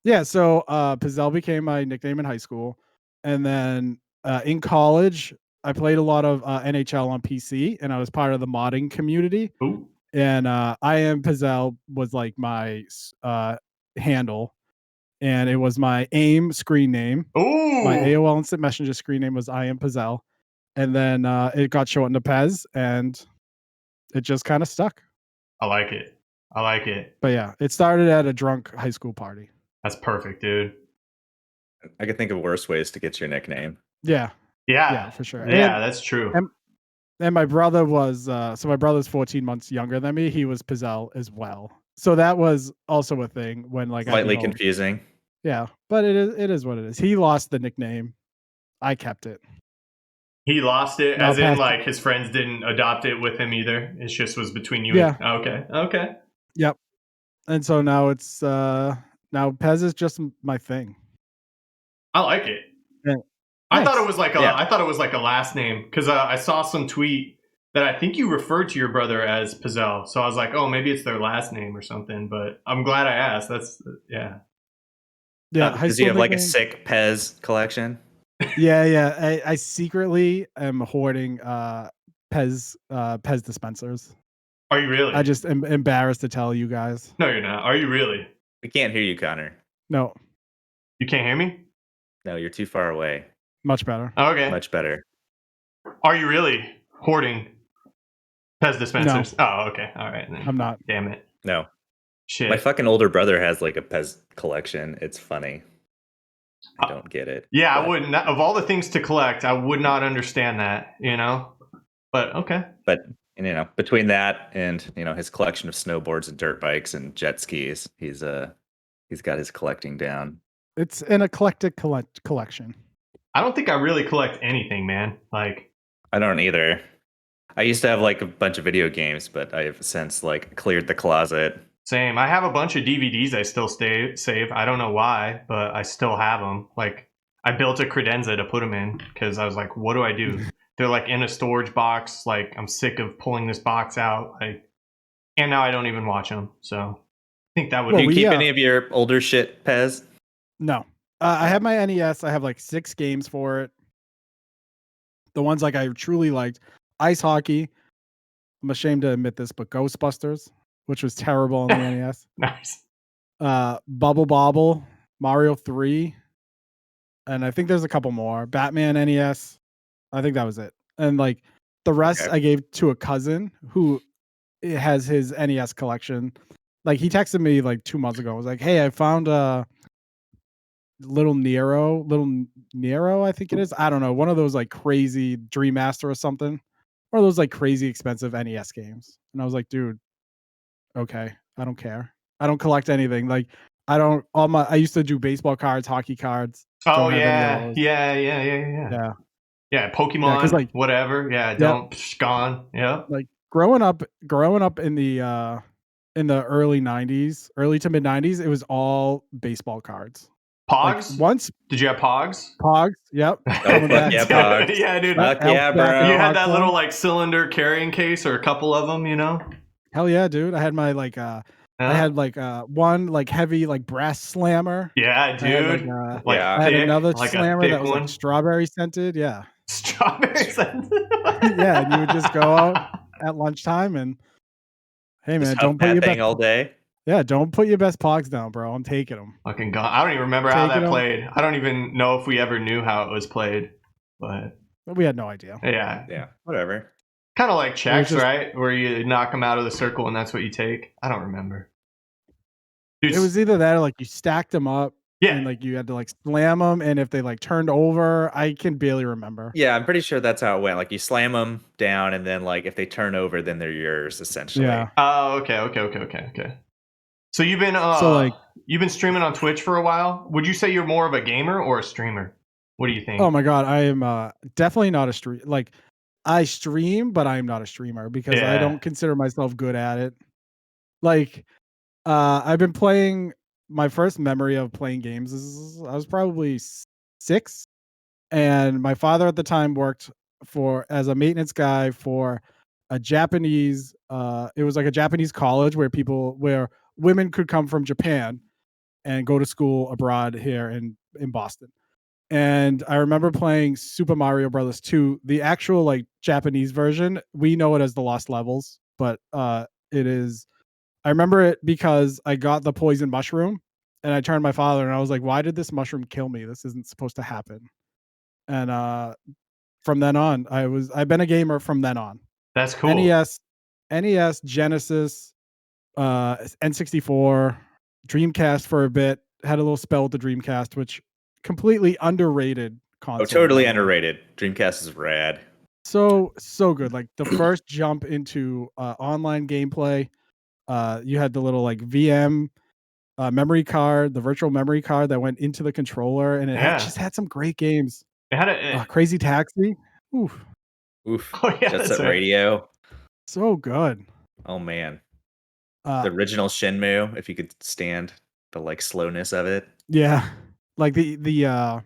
Yeah, so Pezell became my nickname in high school, and then in college I played a lot of NHL on PC, and I was part of the modding community. Ooh. And I am Pezell was like my handle, and it was my AIM screen name. Ooh. My AOL Instant Messenger screen name was I am Pezell, and then it got shortened to Pez, and it just kind of stuck. I like it. But yeah, it started at a drunk high school party. That's perfect, dude. I could think of worse ways to get your nickname. Yeah, for sure. Yeah, that's true. And my brother was so my brother's 14 months younger than me. He was Pezell as well. So that was also a thing when like I'd be Slightly home. confusing. Yeah, but it is what it is. He lost the nickname. I kept it. He lost it, No, as in past- like his friends didn't adopt it with him either. It just was between you. Yeah. And, okay. Yep. And so now it's now Pez is just my thing. I like it. Yeah. I thought Thanks. it was like a last name because I saw some tweet that I think you referred to your brother as Pezell. So I was like, oh, maybe it's their last name or something. But I'm glad I asked. That's yeah. Yeah, high Does he school have like a nickname. sick Pez collection? Yeah. I secretly am hoarding Pez dispensers. Are you really? I just am embarrassed to tell you guys. No, you're not. Are you really? We can't hear you, Connor. No, You can't hear me? No, you're too far away. much better. Okay. Much better. Are you really hoarding Pez dispensers? Oh, okay. All right. Then. I'm not. Damn it. No. Shit. My fucking older brother has like a Pez collection. It's funny. I don't get it. Yeah, but, I wouldn't. Of all the things to collect, I would not understand that, you know? But okay. But, you know, between that and, you know, his collection of snowboards and dirt bikes and jet skis, he's got his collecting down. It's an eclectic collection. I don't think I really collect anything, man. Like, I don't either. I used to have like a bunch of video games, but I've since like cleared the closet. same. I have a bunch of DVDs I still save. I don't know why, but I still have them. Like, I built a credenza to put them in because I was like, what do I do? They're like in a storage box. Like, I'm sick of pulling this box out. Like, and now I don't even watch them. So I think that would Do Well, you be. keep any of your older shit, Pez? No. I have my NES. I have like 6 games for it. The ones like I truly liked: ice hockey. I'm ashamed to admit this, but Ghostbusters, which was terrible on the NES. Nice. Bubble Bobble, Mario 3, and I think there's a couple more. Batman NES. I think that was it. And like the rest Okay. I gave to a cousin who has his NES collection. Like he texted me like 2 months ago. I was like, "Hey, I found little Nero, I think it is. I don't know, one of those like crazy Dream Master or something, one of those like crazy expensive NES games." And I was like, "Dude, okay, I don't care. I don't collect anything. Like, I used to do baseball cards, hockey cards. Oh, Don't have any of yeah. those. Yeah. Yeah, Pokemon, 'cause, like- whatever. Yeah, don't gone. Yeah. Like growing up in the early 90s, early to mid 90s, it was all baseball cards. Like Pogs? once Did you have Pogs? Pogs, yep. Oh, fuck yeah, Pogs. Yeah, dude. Fuck yeah, bro. You had that Pog little phone. like cylinder carrying case or a couple of them, you know? Hell yeah, dude. I had my like I had like one like heavy like brass slammer. Yeah, I had, dude. Like, yeah, I had thick, another like a slammer thick that was one. like strawberry scented. Yeah. Strawberries. Yeah, and you would just go out at lunchtime and hey man, Just don't huff put that your thing best all day. don't put your best pogs down, bro. I'm taking them. Fucking gone. I don't even remember how Taking that 'em. played. I don't even know if we ever knew how it was played. But We had no idea. yeah. Yeah, whatever. Kind of like checks, just- right? Where you knock them out of the circle and that's what you take. I don't remember. Dude, It was either that or like you stacked them up yeah. and like you had to like slam them, and if they like turned over, I can barely remember. Yeah, I'm pretty sure that's how it went. Like you slam them down, and then like if they turn over, then they're yours essentially. Yeah. Oh, okay. So you've been you've been streaming on Twitch for a while. Would you say you're more of a gamer or a streamer? What do you think? Oh my god, I am definitely not a stream. Like I stream, but I'm not a streamer because I Yeah. don't consider myself good at it. Like I've been playing. My first memory of playing games is I was probably 6, and my father at the time worked as a maintenance guy for a Japanese. It was like a Japanese college where women could come from Japan and go to school abroad here in Boston. And I remember playing Super Mario Brothers 2, the actual like Japanese version. We know it as the Lost Levels, but it is. I remember it because I got the poison mushroom, and I turned to my father and I was like, "Why did this mushroom kill me? This isn't supposed to happen." And from then on, I've been a gamer from then on. That's cool. NES, Genesis, N64, Dreamcast for a bit. Had a little spell with the Dreamcast, which completely underrated console. Oh, totally underrated. Dreamcast is rad. So good. Like the first jump into online gameplay, you had the little like VM memory card, the virtual memory card that went into the controller, and just had some great games. It had Crazy Taxi. Oof. Oof. Oh yeah, Jet that's Set right. Radio. So good. Oh man. Uh, The original Shenmue, if you could stand the like slowness of it. yeah. Like the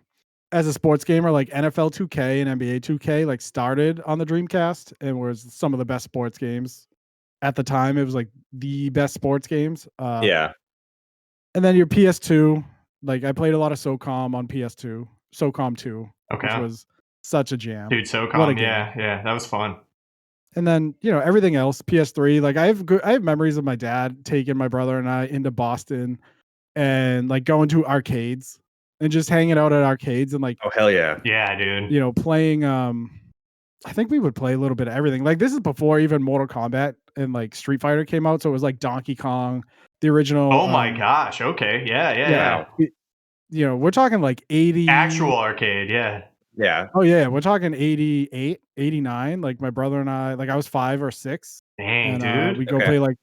as a sports gamer, like NFL 2K and NBA 2K like started on the Dreamcast and was some of the best sports games at the time. It was like the best sports games. Yeah. And then your PS2, like I played a lot of SOCOM on PS2, SOCOM 2, which Okay. was such a jam. Dude, What a SOCOM, game. yeah, that was fun. And then, you know, everything else, PS3, like I have memories of my dad taking my brother and I into Boston and like going to arcades and just hanging out at arcades and like, Oh hell yeah. Yeah, dude. you know, playing I think we would play a little bit of everything. Like this is before even Mortal Kombat and like Street Fighter came out, so it was like Donkey Kong, the original. Oh my gosh. Okay. Yeah. You know, we're talking like 80 Actual arcade, yeah. Yeah. Oh yeah, we're talking 88, 89. Like my brother and I, like I was 5 or 6. Dang, And dude. we go Okay. play like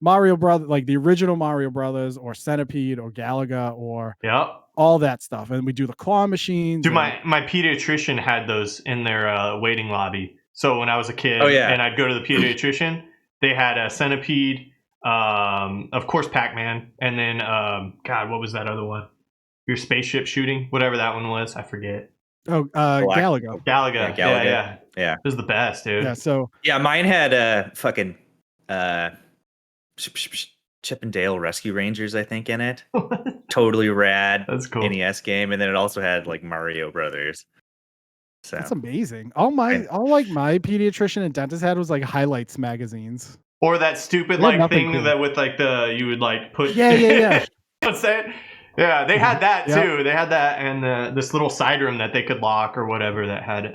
Mario Brothers, like the original Mario Brothers or Centipede or Galaga or Yep. all that stuff. And we do the claw machines. Dude, and- my pediatrician had those in their waiting lobby. So when I was a kid yeah. and I'd go to the pediatrician, they had a Centipede, of course Pac-Man, and then God, what was that other one? Your spaceship shooting, whatever that one was, I forget. Oh, Galaga. Galaga. Yeah, Galaga. Yeah. It was the best, dude. Yeah, so Yeah, mine had fucking Chip and Dale Rescue Rangers, I think, in it. Totally rad. That's cool. NES game, and then it also had like Mario Brothers. So that's amazing. All my pediatrician and dentist had was like highlights magazines. Or that stupid They had like nothing thing cool. that with like you would like put Yeah. What's that? Yeah, they had that Yep. too. They had that and this little side room that they could lock or whatever that had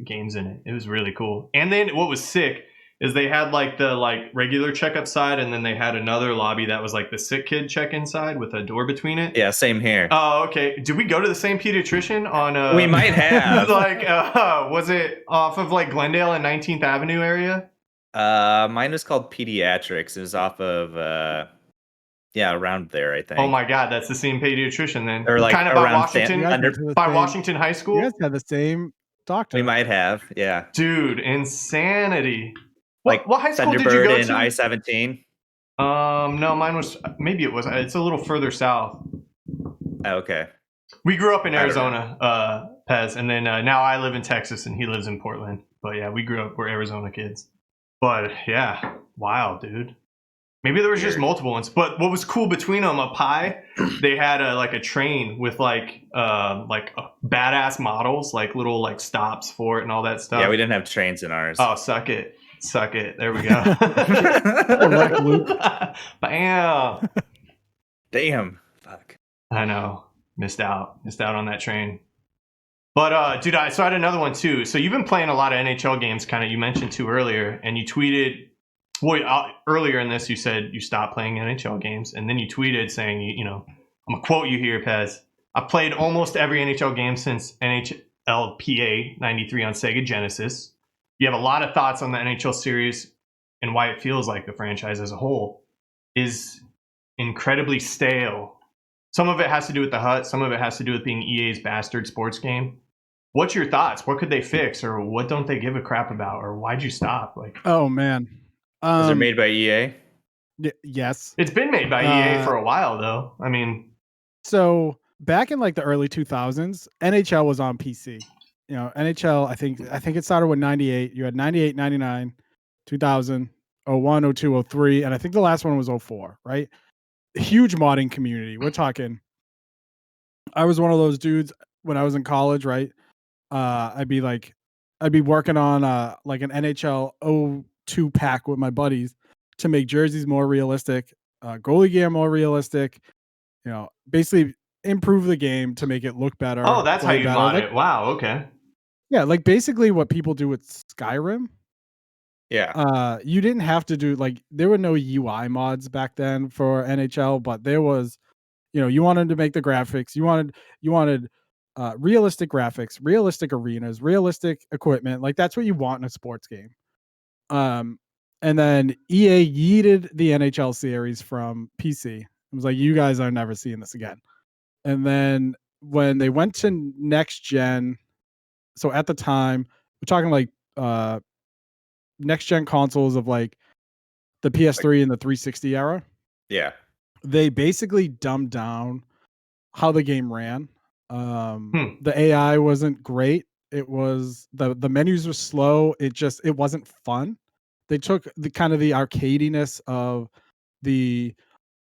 games in it. It was really cool. And then what was sick is they had like the regular checkup side, and then they had another lobby that was like the sick kid check-in side with a door between it. yeah, same here. Oh, okay. Did we go to the same pediatrician on? We might have. Was it off of like Glendale and 19th Avenue area? Mine was called Pediatrics. It was off of around there, I think. Oh my God, that's the same pediatrician then. Or like kind of by around Washington, by Washington High School. You guys had the same doctor. We might have, yeah. Dude, insanity. Like what high school did you Thunderbird go and to? I-17. No, mine was it's a little further south. Oh, okay. We grew up in I don't Arizona, Pez, and then now I live in Texas and he lives in Portland. But yeah, we're Arizona kids. But yeah, wild, dude. Maybe there was just multiple ones. But what was cool between them, up high, they had a train with badass models, like little like stops for it and all that stuff. Yeah, we didn't have trains in ours. Oh, suck it. There we go. Bam. Damn. Fuck. I know. Missed out on that train. But dude, I had another one too. So you've been playing a lot of NHL games, kind of. You mentioned too earlier, and you tweeted. Well, earlier in this, you said you stopped playing NHL games, and then you tweeted saying, you know, I'm gonna quote you here, Pez. I've played almost every NHL game since NHLPA '93 on Sega Genesis. You have a lot of thoughts on the NHL series and why it feels like the franchise as a whole is incredibly stale. Some of it has to do with the HUT. Some of it has to do with being EA's bastard sports game. What's your thoughts? What could they fix, or what don't they give a crap about, or why'd you stop? Oh man, Was it made by EA? Yes, it's been made by EA for a while, though. I mean, so back in like the early 2000s, NHL was on PC. You know, NHL, I think it started with 98. You had 98, 99, 2000, 01, 02, 03, and I think the last one was 04, right? Huge modding community. We're talking, I was one of those dudes when I was in college, right? I'd be working on like an NHL 02 pack with my buddies to make jerseys more realistic, goalie gear more realistic, you know, basically improve the game to make it look better. Oh, that's how you mod it. Wow, okay. Yeah, like basically what people do with Skyrim. Yeah. You didn't have to do there were no UI mods back then for NHL, but there was, you know, you wanted to make the graphics, you wanted realistic graphics, realistic arenas, realistic equipment. Like that's what you want in a sports game. And then EA yeeted the NHL series from PC. It was like, you guys are never seeing this again. And then when they went to next gen, so at the time, we're talking like next gen consoles of like the PS3 and the 360 era. Yeah. They basically dumbed down how the game ran. The AI wasn't great. It was the menus were slow. It wasn't fun. They took the kind of the arcadiness of the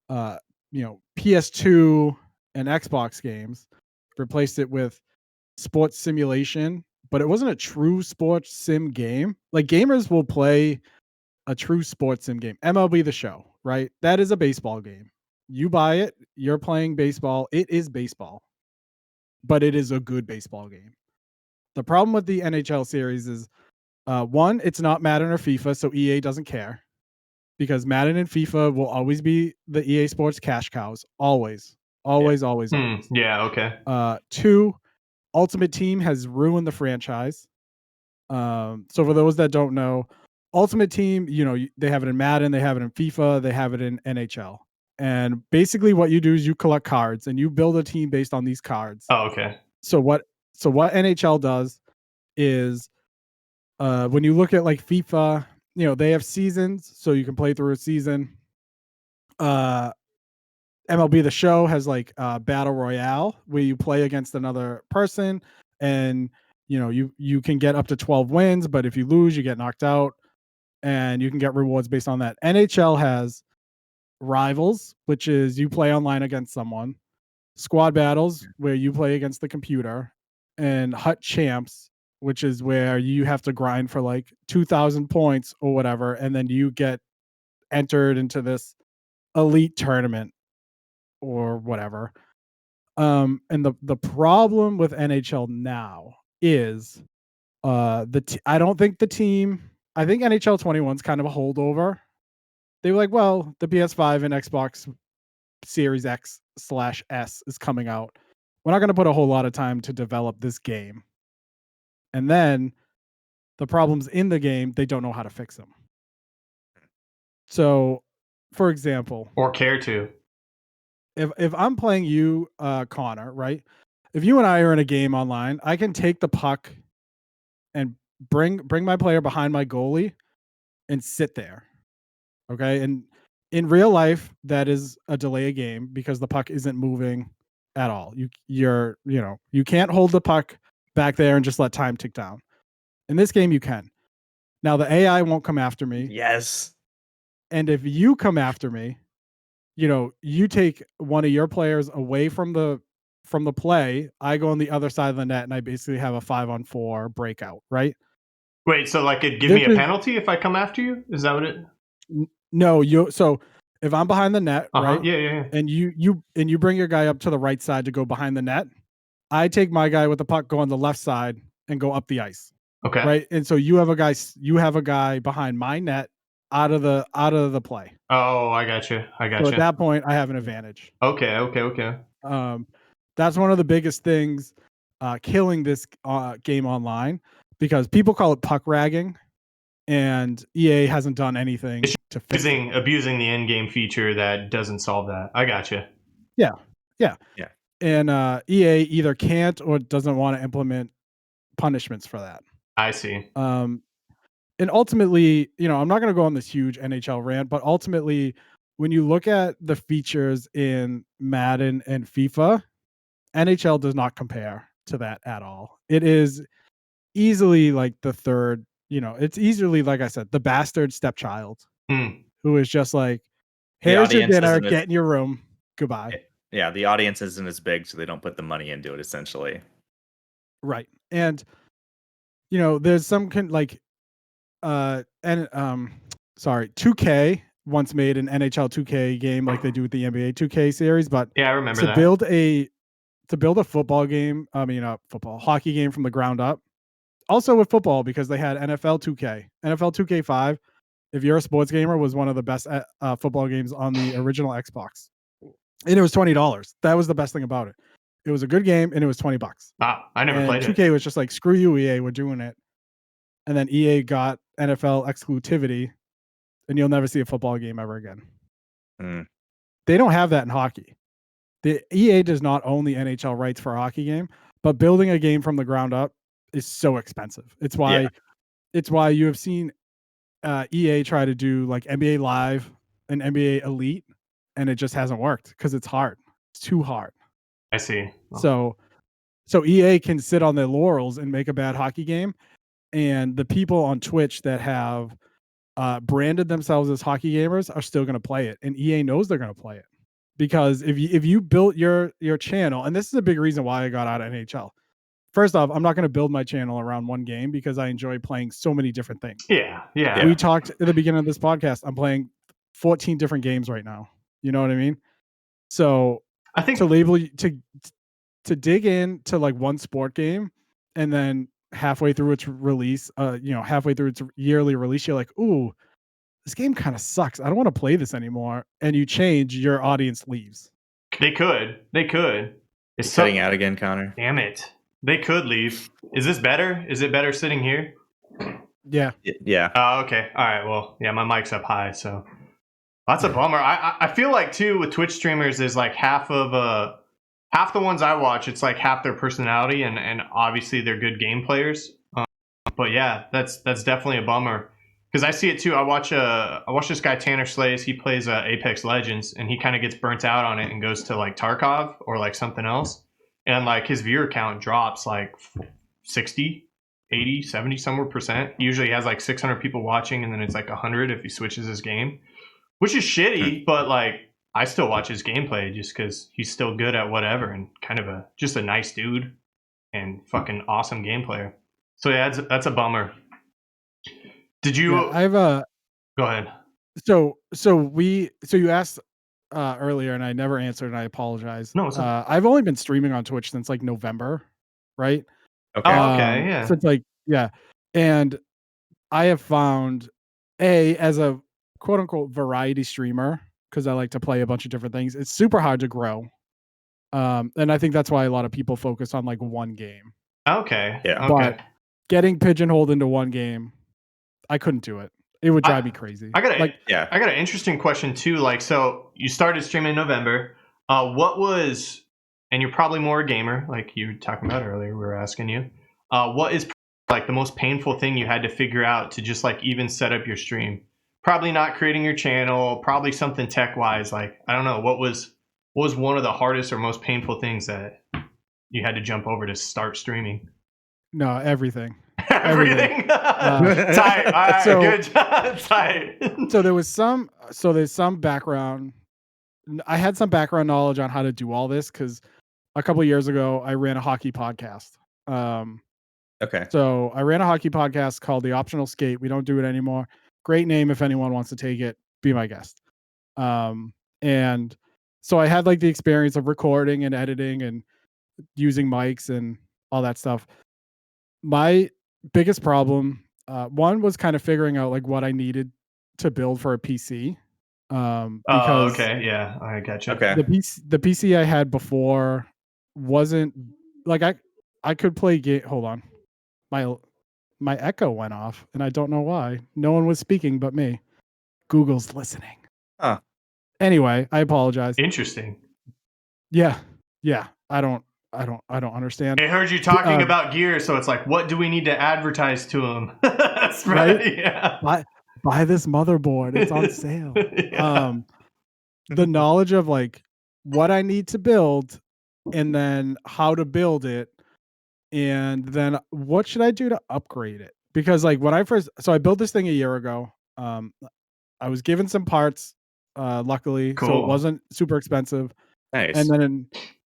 PS2 and Xbox games, replaced it with sports simulation, but it wasn't a true sports sim game. Like gamers will play a true sports sim game. MLB The Show, right? That is a baseball game. You buy it, you're playing baseball. It is baseball, but it is a good baseball game. The problem with the NHL series is one, it's not Madden or FIFA, so EA doesn't care because Madden and FIFA will always be the EA Sports cash cows. Always. Yeah, okay. Two, Ultimate Team has ruined the franchise. So for those that don't know, Ultimate Team, they have it in Madden, they have it in FIFA, they have it in NHL. And basically what you do is you collect cards and you build a team based on these cards. Oh, okay. So what NHL does is when you look at like FIFA, they have seasons, so you can play through a season. MLB The Show has like Battle Royale where you play against another person and you can get up to 12 wins, but if you lose, you get knocked out and you can get rewards based on that. NHL has Rivals, which is you play online against someone, Squad Battles, where you play against the computer, and Hut Champs, which is where you have to grind for like 2,000 points or whatever, and then you get entered into this elite tournament or whatever. And the problem with NHL now is I don't think the team. I think NHL 21 is kind of a holdover. They were like, well, the PS5 and Xbox Series X/S is coming out. We're not going to put a whole lot of time to develop this game. And then the problems in the game, they don't know how to fix them. So, for example, or care to. If I'm playing you, Connor, right? If you and I are in a game online, I can take the puck and bring my player behind my goalie and sit there. Okay? And in real life, that is a delay a game because the puck isn't moving at all. You can't hold the puck back there and just let time tick down. In this game, you can. Now the AI won't come after me. Yes. And if you come after me, you take one of your players away from the play. I go on the other side of the net, and I basically have a 5-on-4 breakout. Right? Wait, so like it'd give me a penalty if I come after you? Is that what it? No, so if I'm behind the net, right? Yeah. And you bring your guy up to the right side to go behind the net. I take my guy with the puck, go on the left side, and go up the ice. Okay. Right, and so you have a guy behind my net out of the play. Oh, I got you. So at that point, I have an advantage. Okay. That's one of the biggest things killing this game online because people call it puck ragging, and EA hasn't done anything to fix it. Abusing the in-game feature that doesn't solve that. I got you. Yeah. And EA either can't or doesn't want to implement punishments for that. I see. And ultimately, I'm not going to go on this huge NHL rant, but ultimately, when you look at the features in Madden and FIFA, NHL does not compare to that at all. It is easily like the third, it's easily, like I said, the bastard stepchild who is just like, here's your dinner, get in your room, goodbye. Yeah, the audience isn't as big, so they don't put the money into it, essentially. Right. And, there's some 2K once made an NHL 2K game like they do with the NBA 2K series, but yeah, I remember that. To build a football game, hockey game from the ground up. Also with football, because they had NFL 2K. NFL 2K5, if you're a sports gamer, was one of the best football games on the original Xbox. And it was $20. That was the best thing about it. It was a good game, and it was $20. I never and played 2K it. was just like, screw you, EA, we're doing it. And then EA got NFL exclusivity, and you'll never see a football game ever again. They don't have that in hockey. The EA does not own the NHL rights for a hockey game, but building a game from the ground up is so expensive. It's why you have seen EA try to do like NBA Live and NBA Elite, and it just hasn't worked because it's hard. It's too hard. I see. So EA can sit on their laurels and make a bad hockey game, and the people on Twitch that have branded themselves as hockey gamers are still going to play it, and EA knows they're going to play it because if you built your channel, and this is a big reason why I got out of NHL. First off, I'm not going to build my channel around one game because I enjoy playing so many different things. Yeah. We talked at the beginning of this podcast. I'm playing 14 different games right now. You know what I mean? So I think to label to dig into like one sport game, and then halfway through its release, halfway through its yearly release, you're like, ooh, this game kind of sucks. I don't want to play this anymore. And you change, your audience leaves. They could. It's cutting out again, Connor. Damn it. They could leave. Is this better? Is it better sitting here? Yeah. Yeah. Oh, okay. All right. Well, yeah, my mic's up high, so that's a bummer. I feel like too with Twitch streamers, there's like half the ones I watch, it's like half their personality, and obviously they're good game players. But yeah, that's definitely a bummer because I see it too. I watch this guy Tanner Slays. He plays Apex Legends, and he kind of gets burnt out on it and goes to like Tarkov or like something else, and like his viewer count drops like 60, 80, 70 somewhere percent. Usually he has like 600 people watching, and then it's like 100 if he switches his game, which is shitty. But like, I still watch his gameplay just because he's still good at whatever and kind of just a nice dude and fucking awesome game player. So yeah, that's a bummer. Did you? Yeah, I have a. Go ahead. So you asked earlier, and I never answered, and I apologize. No, it's not. I've only been streaming on Twitch since like November, right? Okay. Oh, okay, yeah. Since like and I have found as a quote unquote variety streamer, because I like to play a bunch of different things. It's super hard to grow, and I think that's why a lot of people focus on like one game. Okay. Yeah. Okay. But getting pigeonholed into one game, I couldn't do it. It would drive me crazy. I got an interesting question too. Like, so you started streaming in November. What was, and you're probably more a gamer, like you were talking about earlier. We were asking you, what is like the most painful thing you had to figure out to just like even set up your stream? Probably not creating your channel. Probably something tech wise. Like, I don't know. What was one of the hardest or most painful things that you had to jump over to start streaming? No, everything. Everything. Tight. All right, good job. Tight. So there's some background. I had some background knowledge on how to do all this because a couple of years ago I ran a hockey podcast. Okay. So I ran a hockey podcast called The Optional Skate. We don't do it anymore. Great name if anyone wants to take it. Be my guest. And so I had like the experience of recording and editing and using mics and all that stuff. My biggest problem, one was kind of figuring out like what I needed to build for a PC. Because okay, yeah, I got you. Okay. the PC I had before wasn't like I could play game. Hold on, my echo went off, and I don't know why. No one was speaking but me. Google's listening. Huh. Anyway, I apologize. Interesting. Yeah. I don't understand. I heard you talking about gear, so it's like, what do we need to advertise to them? That's right. Yeah. Buy this motherboard. It's on sale. Yeah. The knowledge of like what I need to build, and then how to build it, and then what should I do to upgrade it? Because like when I built this thing a year ago. I was given some parts, luckily, so Cool. it wasn't super expensive. Nice.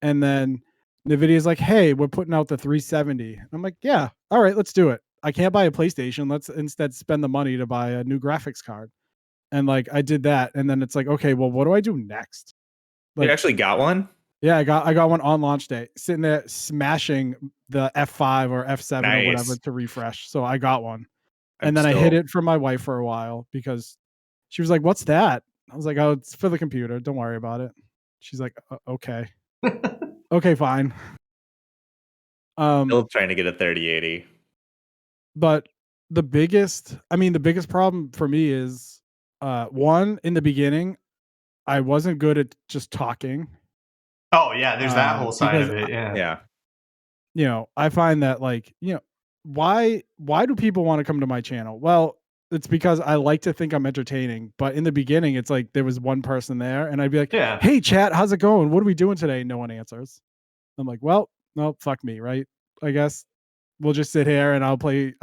And then NVIDIA's like, hey, we're putting out the 370. I'm like, yeah, all right, let's do it. I can't buy a PlayStation. Let's instead spend the money to buy a new graphics card. And like I did that, and then it's like, okay, well, what do I do next? Like, you actually got one? Yeah, I got one on launch day, sitting there smashing the F5 or F7 or whatever to refresh. So I got one. And then I hid it from my wife for a while because she was like, what's that? I was like, oh, it's for the computer. Don't worry about it. She's like, okay. Okay, fine. Still trying to get a 3080. But the biggest problem for me is one, in the beginning, I wasn't good at just talking. Oh yeah, there's that whole side because of it. Yeah. Yeah. I find that why do people want to come to my channel? Well, it's because I like to think I'm entertaining, but in the beginning it's like there was one person there and I'd be like, Yeah. "Hey chat, how's it going? What are we doing today?" No one answers. I'm like, "Well, no, fuck me, right? I guess we'll just sit here and I'll play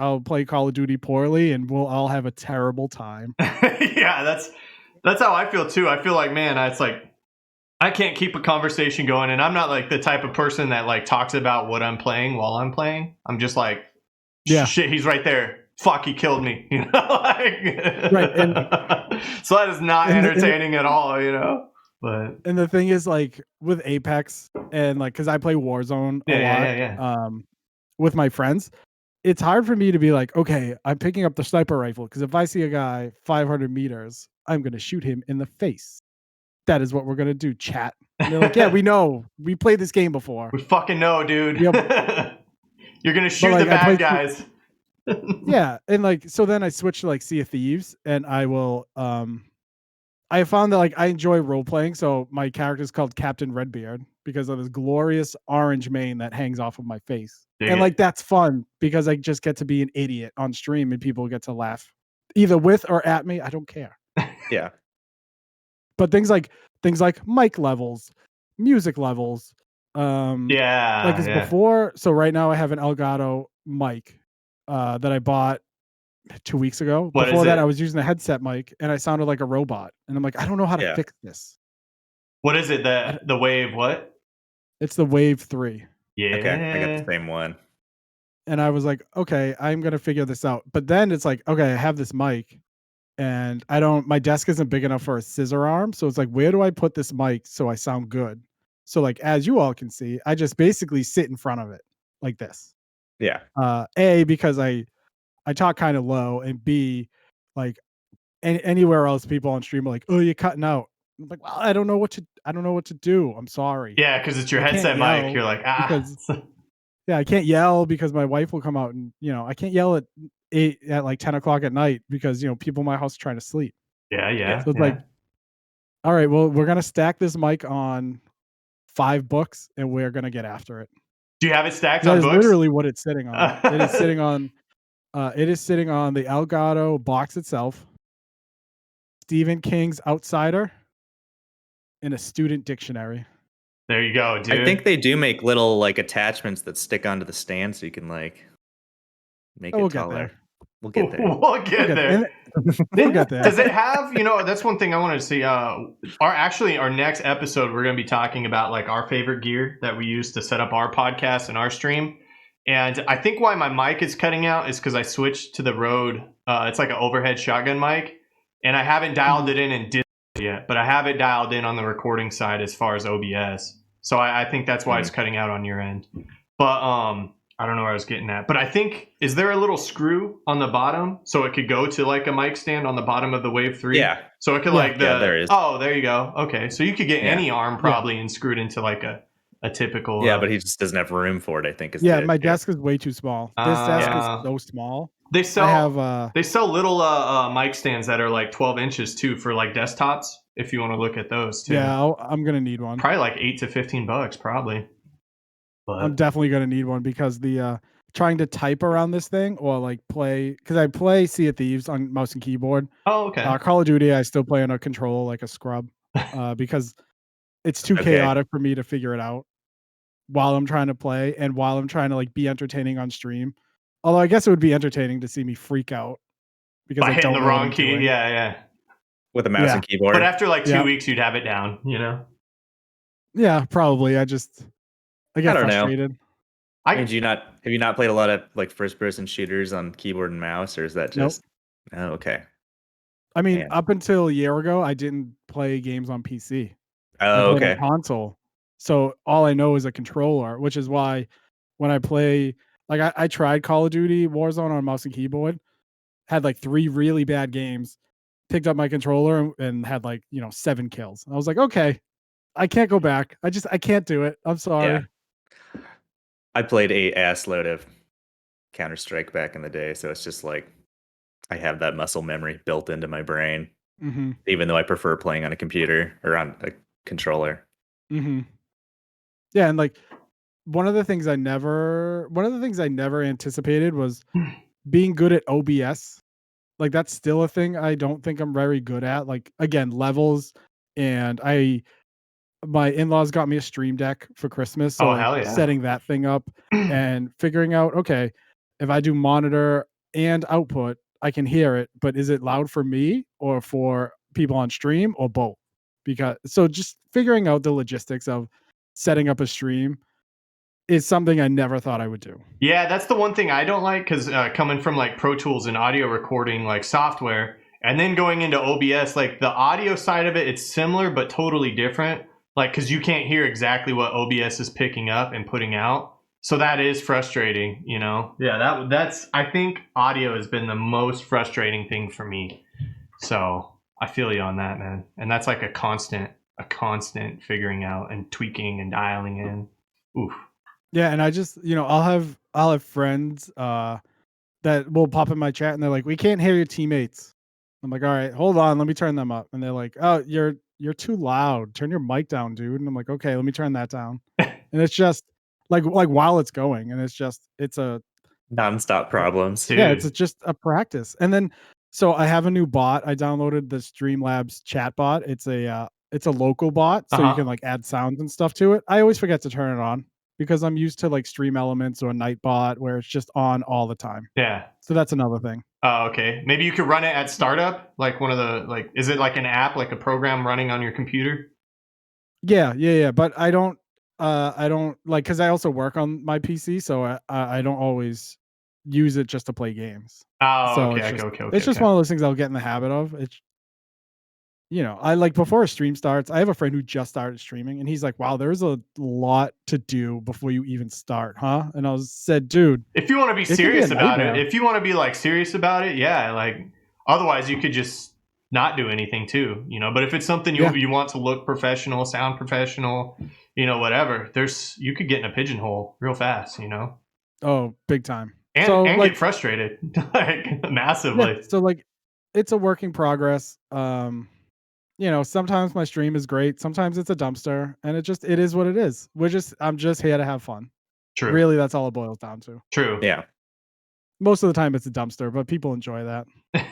Call of Duty poorly and we'll all have a terrible time." Yeah, that's how I feel too. I feel like, man, it's like I can't keep a conversation going, and I'm not like the type of person that like talks about what I'm playing while I'm playing. I'm just like, Yeah. shit, he's right there. Fuck, he killed me. You know, Right, and so that is not and entertaining at all. You know, but and the thing is, like with Apex and like because I play Warzone a lot, yeah. with my friends, it's hard for me to be like, okay, I'm picking up the sniper rifle because if I see a guy 500 meters, I'm gonna shoot him in the face. That is what we're gonna do, chat. And they're like, yeah, we know. We played this game before. We fucking know, dude. Yep. You're gonna shoot like, the bad guys. Yeah, and like so then I switched to like Sea of Thieves, and I will I found that like I enjoy role playing, so my character is called Captain Redbeard because of this glorious orange mane that hangs off of my face. And like that's fun because I just get to be an idiot on stream and people get to laugh either with or at me. I don't care. Yeah. But things like mic levels, music levels, like as before. So right now I have an Elgato mic that I bought 2 weeks ago. What Before is that, it? I was using a headset mic and I sounded like a robot. And I'm like, I don't know how to fix this. What is it? The Wave what? It's the Wave 3. Yeah. Okay, I got the same one. And I was like, okay, I'm gonna figure this out. But then it's like, okay, I have this mic and my desk isn't big enough for a scissor arm. So it's like, where do I put this mic so I sound good? So like as you all can see, I just basically sit in front of it like this. Yeah. A, because I talk kind of low, and B, like anywhere else people on stream are like, oh, you're cutting out. I'm like, well, I don't know what to do. I'm sorry. Yeah, because it's your I can't headset mic. yell You're like, because yeah, I can't yell because my wife will come out and I can't yell at like 10 o'clock at night because people in my house are trying to sleep. Yeah. So it's like, all right, well, we're gonna stack this mic on 5 books and we're gonna get after it. Do you have it stacked That on is books? literally what it's sitting on. It is sitting on the Elgato box itself, Stephen King's Outsider, and a student dictionary. There you go, dude. I think they do make little like attachments that stick onto the stand so you can like make it taller. We'll get there. We'll get there. We'll get there. Does it have, that's one thing I wanted to see. Our next episode, we're going to be talking about like our favorite gear that we use to set up our podcast and our stream. And I think why my mic is cutting out is because I switched to the Rode. It's like an overhead shotgun mic. And I haven't dialed it in Discord yet, but I have it dialed in on the recording side as far as OBS. So I think that's why it's cutting out on your end. But I don't know where I was getting at. But I think, is there a little screw on the bottom so it could go to like a mic stand on the bottom of the Wave 3? Yeah. So it could there is. Oh, there you go. Okay. So you could get any arm probably and screwed into like a typical. Yeah, but he just doesn't have room for it, I think. My desk is way too small. This desk is so small. They sell little mic stands that are like 12 inches too for like desktops. If you want to look at those too. Yeah, I'm gonna need one. Probably like $8 to $15 probably. But I'm definitely gonna need one because the trying to type around this thing or like because I play Sea of Thieves on mouse and keyboard. Oh, okay. Call of Duty I still play on a control like a scrub because it's too chaotic for me to figure it out while I'm trying to play and while I'm trying to like be entertaining on stream. Although I guess it would be entertaining to see me freak out because by hitting the wrong key. Yeah. With a mouse and keyboard. But after like 2 weeks, you'd have it down, Yeah, probably. I get frustrated. Know. Have you not played a lot of like first person shooters on keyboard and mouse, or is that just Oh, okay. I mean, up until a year ago, I didn't play games on PC. Oh, okay. On console. So all I know is a controller, which is why when I play, like I tried Call of Duty Warzone on mouse and keyboard, had like 3 really bad games, picked up my controller and had like 7 kills. I was like, okay, I can't go back. I can't do it. I'm sorry. I played a ass load of Counter-Strike back in the day, so it's just like I have that muscle memory built into my brain, Mm-hmm. even though I prefer playing on a computer or on a controller. Mm-hmm. Yeah, and like one of the things I never anticipated was being good at OBS. Like that's still a thing I don't think I'm very good at. Like again, levels, and my in-laws got me a stream deck for Christmas, so Oh, like hell yeah. setting that thing up and figuring out, okay, if I do monitor and output, I can hear it, but is it loud for me or for people on stream or both? Because so just figuring out the logistics of setting up a stream is something I never thought I would do. Yeah, that's the one thing I don't like, because coming from like Pro Tools and audio recording like software, and then going into OBS, like the audio side of it, it's similar but totally different. Like, because you can't hear exactly what OBS is picking up and putting out, so that is frustrating. You know? Yeah, that's I think audio has been the most frustrating thing for me. So I feel you on that, man. And that's like a constant figuring out and tweaking and dialing in. Oof. Yeah, and I just, I'll have friends that will pop in my chat and they're like, "We can't hear your teammates." I'm like, "All right, hold on, let me turn them up." And they're like, "Oh, you're too loud. Turn your mic down, dude." And I'm like, "Okay, let me turn that down." And it's just like while it's going, and it's a Nonstop problems. Dude. yeah, it's just a practice. And then so I have a new bot. I downloaded the Streamlabs chat bot. It's a local bot, so you can like add sounds and stuff to it. I always forget to turn it on because I'm used to like Stream Elements or Nightbot where it's just on all the time. Yeah. So that's another thing. Oh, okay. Maybe you could run it at startup, like one of the like. Is it like an app, like a program running on your computer? Yeah. But I don't like because I also work on my PC, so I don't always use it just to play games. Oh, So okay, it's just one of those things I'll get in the habit of. It's I like before a stream starts, I have a friend who just started streaming and he's like, "Wow, there's a lot to do before you even start, huh?" And I said, "Dude, if you want to be it can be serious a about it, nightmare." if you want to be like serious about it, yeah, like otherwise you could just not do anything too, you know. But if it's something you want to look professional, sound professional, whatever, you could get in a pigeonhole real fast, Oh, big time. and So and like get frustrated like massively. so like it's a work in progress. Sometimes my stream is great, sometimes it's a dumpster, and it is what it is. I'm just here to have fun. True. Really, that's all it boils down to. True. Yeah, Most of the time it's a dumpster, but people enjoy that.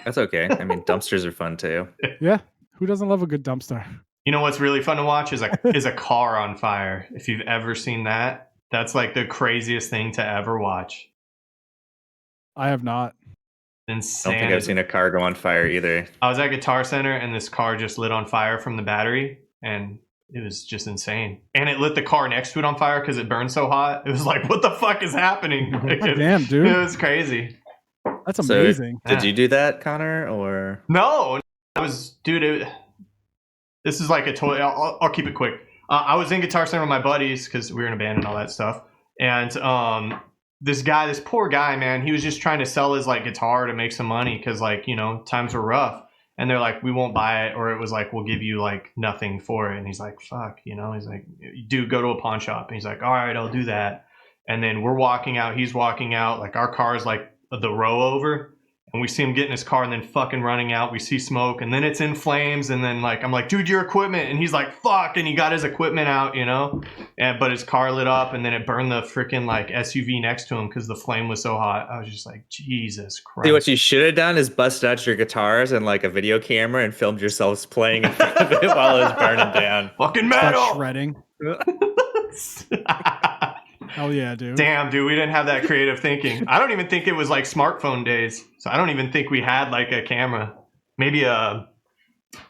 that's okay. I mean, dumpsters are fun too. Yeah. Who doesn't love a good dumpster? You know what's really fun to watch is a car on fire. If you've ever seen that, that's like the craziest thing to ever watch. I have not. I Insane. don't think I've seen a car go on fire either. I was at Guitar Center and this car just lit on fire from the battery, and it was just insane. And it lit the car next to it on fire because it burned so hot. It was like, what the fuck is happening? Like, Damn, dude. It was crazy. That's amazing. So, did you do that, Connor, or No, I was, dude. This is like a toy. I'll keep it quick. I was in Guitar Center with my buddies because we were in a band and all that stuff. And this poor guy, man, he was just trying to sell his like guitar to make some money because like times were rough. And they're like, we won't buy it, or it was like, we'll give you like nothing for it. And he's like, fuck, he's like, dude, go to a pawn shop. And he's like, all right, I'll do that. And then we're walking out, he's walking out, like our car is like the row over. And we see him get in his car and then fucking running out. We see smoke and then it's in flames. And then like, I'm like, dude, your equipment. And he's like, fuck. And he got his equipment out, but his car lit up and then it burned the freaking like SUV next to him because the flame was so hot. I was just like, Jesus Christ. See, what you should have done is busted out your guitars and like a video camera and filmed yourselves playing in front of it while it was burning down. Fucking metal. Start shredding. Hell yeah, dude. Damn, dude, we didn't have that creative thinking. I don't even think it was like smartphone days. So I don't even think we had like a camera. Maybe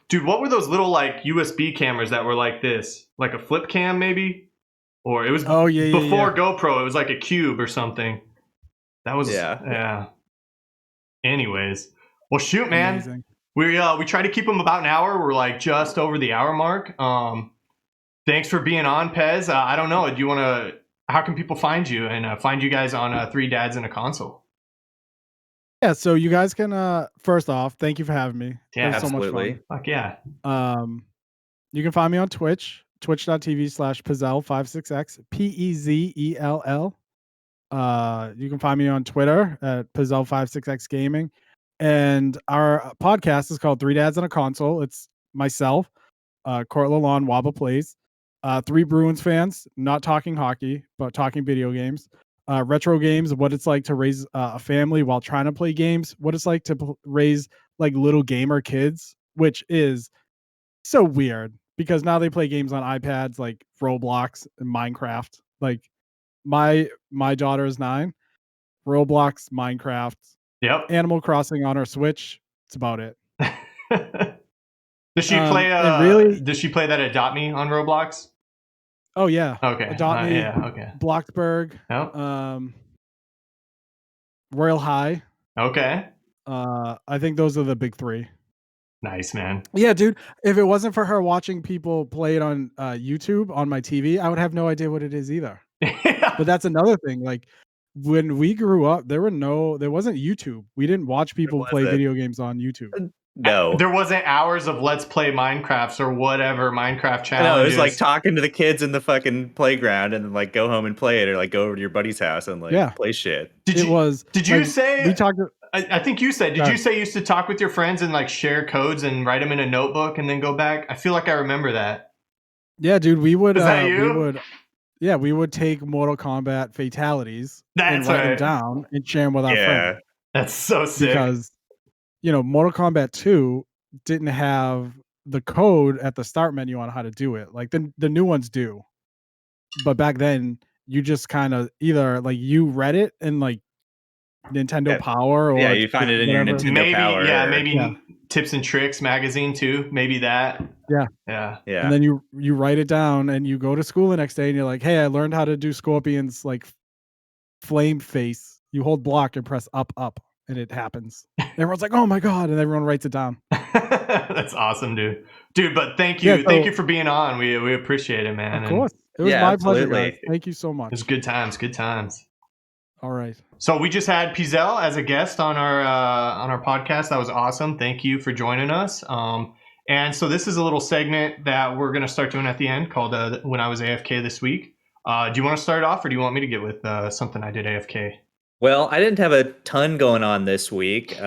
dude, what were those little like USB cameras that were like this? Like a flip cam maybe? Or it was before GoPro, it was like a cube or something. That was yeah. Anyways. Well shoot, man. Amazing. We try to keep them about an hour. We're like just over the hour mark. Thanks for being on, Pez. I don't know. Do you want to how can people find you and find you guys on Three Dads and a Console? Yeah, so you guys can first off, thank you for having me. Yeah, it was absolutely. so much fun. Fuck yeah. You can find me on Twitch. twitch.tv/Pezell56x, Pezell. You can find me on Twitter at Pezell56x Gaming. And our podcast is called Three Dads and a Console. It's myself, Court Lalonde, Waba Plays, three Bruins fans, not talking hockey, but talking video games, retro games, what it's like to raise a family while trying to play games, what it's like to raise like little gamer kids, which is so weird because now they play games on iPads like Roblox and Minecraft. Like my daughter is 9. Roblox, Minecraft, Yep. Animal Crossing on her Switch. It's about it. Does she play? Does she play that Adopt Me on Roblox? Oh yeah. Okay. Adopt Me. Yeah. Okay. Bloxburg. Yep. Royal High. Okay. I think those are the big 3. Nice, man. Yeah, dude. If it wasn't for her watching people play it on YouTube on my TV, I would have no idea what it is either. But that's another thing. Like when we grew up, there wasn't YouTube. We didn't watch people play video games on YouTube. No, there wasn't hours of Let's Play Minecrafts or whatever Minecraft challenges. No, it was like talking to the kids in the fucking playground and then like go home and play it, or like go over to your buddy's house and like play shit. Did you say we talked? I think you said. Did you say you used to talk with your friends and like share codes and write them in a notebook and then go back? I feel like I remember that. Yeah, dude. We would. Is that you? We would take Mortal Kombat fatalities and write them down and share them with our friends. That's so sick. Because Mortal Kombat 2 didn't have the code at the start menu on how to do it. Like the new ones do. But back then, you just kind of either like you read it in like Nintendo Power, or you find it in your Nintendo Power. Maybe Tips and Tricks magazine too. Maybe that. Yeah. And then you write it down and you go to school the next day and you're like, hey, I learned how to do Scorpion's like flame face. You hold block and press up, and it happens. Everyone's like, oh my God. And everyone writes it down. That's awesome, dude. But thank you. Thank you for being on. We appreciate it, man. Of course. It was my pleasure, guys. Thank you so much. It was good times. All right. So we just had Pezell as a guest on our podcast. That was awesome. Thank you for joining us. And so this is a little segment that we're going to start doing at the end called When I Was AFK This Week. Do you want to start off, or do you want me to get with something I did AFK? Well, I didn't have a ton going on this week,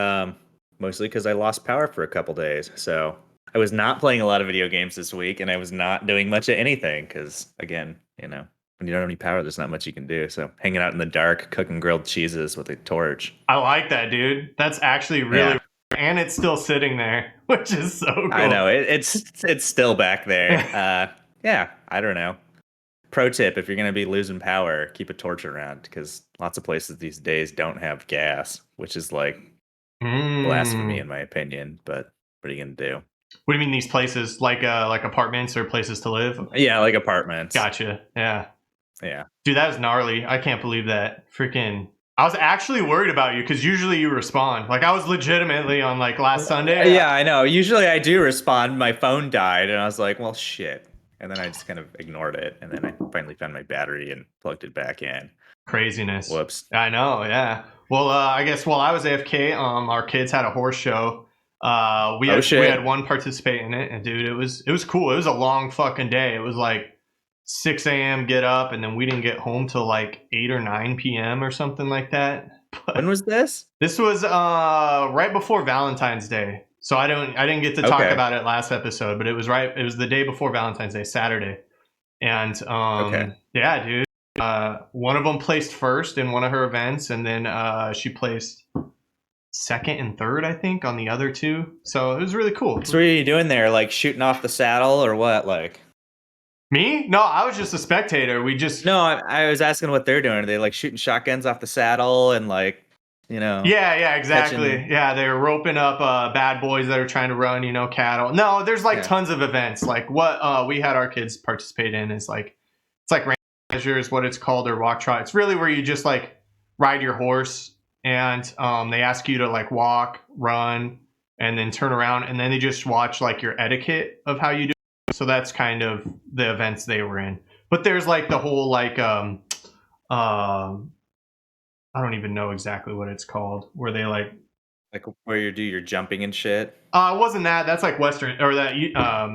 mostly because I lost power for a couple days. So I was not playing a lot of video games this week, and I was not doing much of anything because, again, when you don't have any power, there's not much you can do. So hanging out in the dark, cooking grilled cheeses with a torch. I like that, dude. That's actually really and it's still sitting there, which is so cool. I know. It's still back there. I don't know. Pro tip, if you're going to be losing power, keep a torch around, because lots of places these days don't have gas, which is like blasphemy in my opinion. But what are you going to do? What do you mean these places? Like apartments or places to live? Yeah, like apartments. Gotcha. Yeah. Dude, that was gnarly. I can't believe that. Freaking... I was actually worried about you because usually you respond. Like I was legitimately on like last Sunday. Yeah, I know. Usually I do respond. My phone died and I was like, well, shit. And then I just kind of ignored it. And then I finally found my battery and plugged it back in. Craziness. Whoops. I know. Yeah. Well, I guess while I was AFK, our kids had a horse show. We had one participate in it, and dude, it was cool. It was a long fucking day. It was like 6 a.m. get up, and then we didn't get home till like 8 or 9 p.m. or something like that. But when was this? This was right before Valentine's Day. So I didn't get to talk about it last episode, but it was the day before Valentine's Day, Saturday. And yeah, dude. One of them placed first in one of her events, and then she placed second and third, I think, on the other two. So it was really cool. So what are you doing there? Like shooting off the saddle or what? Like me? No, I was just a spectator. I was asking what they're doing. Are they like shooting shotguns off the saddle and like, Yeah, exactly. Yeah, they're roping up bad boys that are trying to run, cattle. No, there's like tons of events. Like what we had our kids participate in is like, it's like range measure is what it's called, or walk trot. It's really where you just like ride your horse, and they ask you to like walk, run, and then turn around, and then they just watch like your etiquette of how you do it. So that's kind of the events they were in. But there's like the whole like I don't even know exactly what it's called, where they like Like where you do your jumping and shit. It wasn't that. That's like Western or that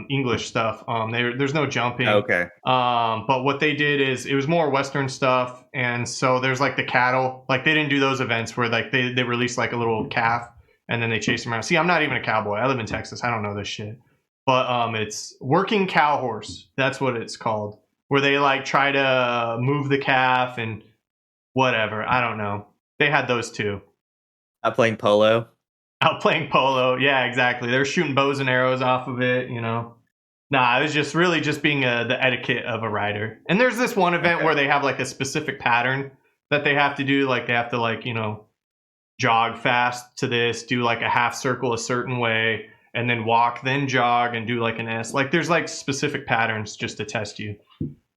English stuff. There's no jumping. Okay. But what they did is it was more Western stuff, and so there's like the cattle. Like they didn't do those events where like they release like a little calf and then they chase them around. See, I'm not even a cowboy. I live in Texas. I don't know this shit. But it's working cow horse. That's what it's called. Where they like try to move the calf and whatever. I don't know. They had those too. Not playing polo. Out playing polo. Yeah, exactly. They're shooting bows and arrows off of it, you know. Nah, it was just really just being the etiquette of a rider. And there's this one event where they have like a specific pattern that they have to do. Like they have to like, you know, jog fast to this, do like a half circle a certain way, and then walk, then jog and do like an S. Like there's like specific patterns just to test you.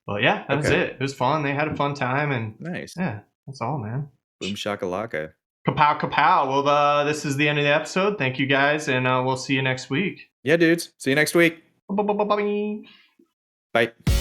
But yeah, that was it. It was fun. They had a fun time and nice. Yeah, that's all, man. Boom shakalaka. Kapow, kapow. Well, this is the end of the episode. Thank you guys, and we'll see you next week. Yeah, dudes. See you next week. Bye. Bye.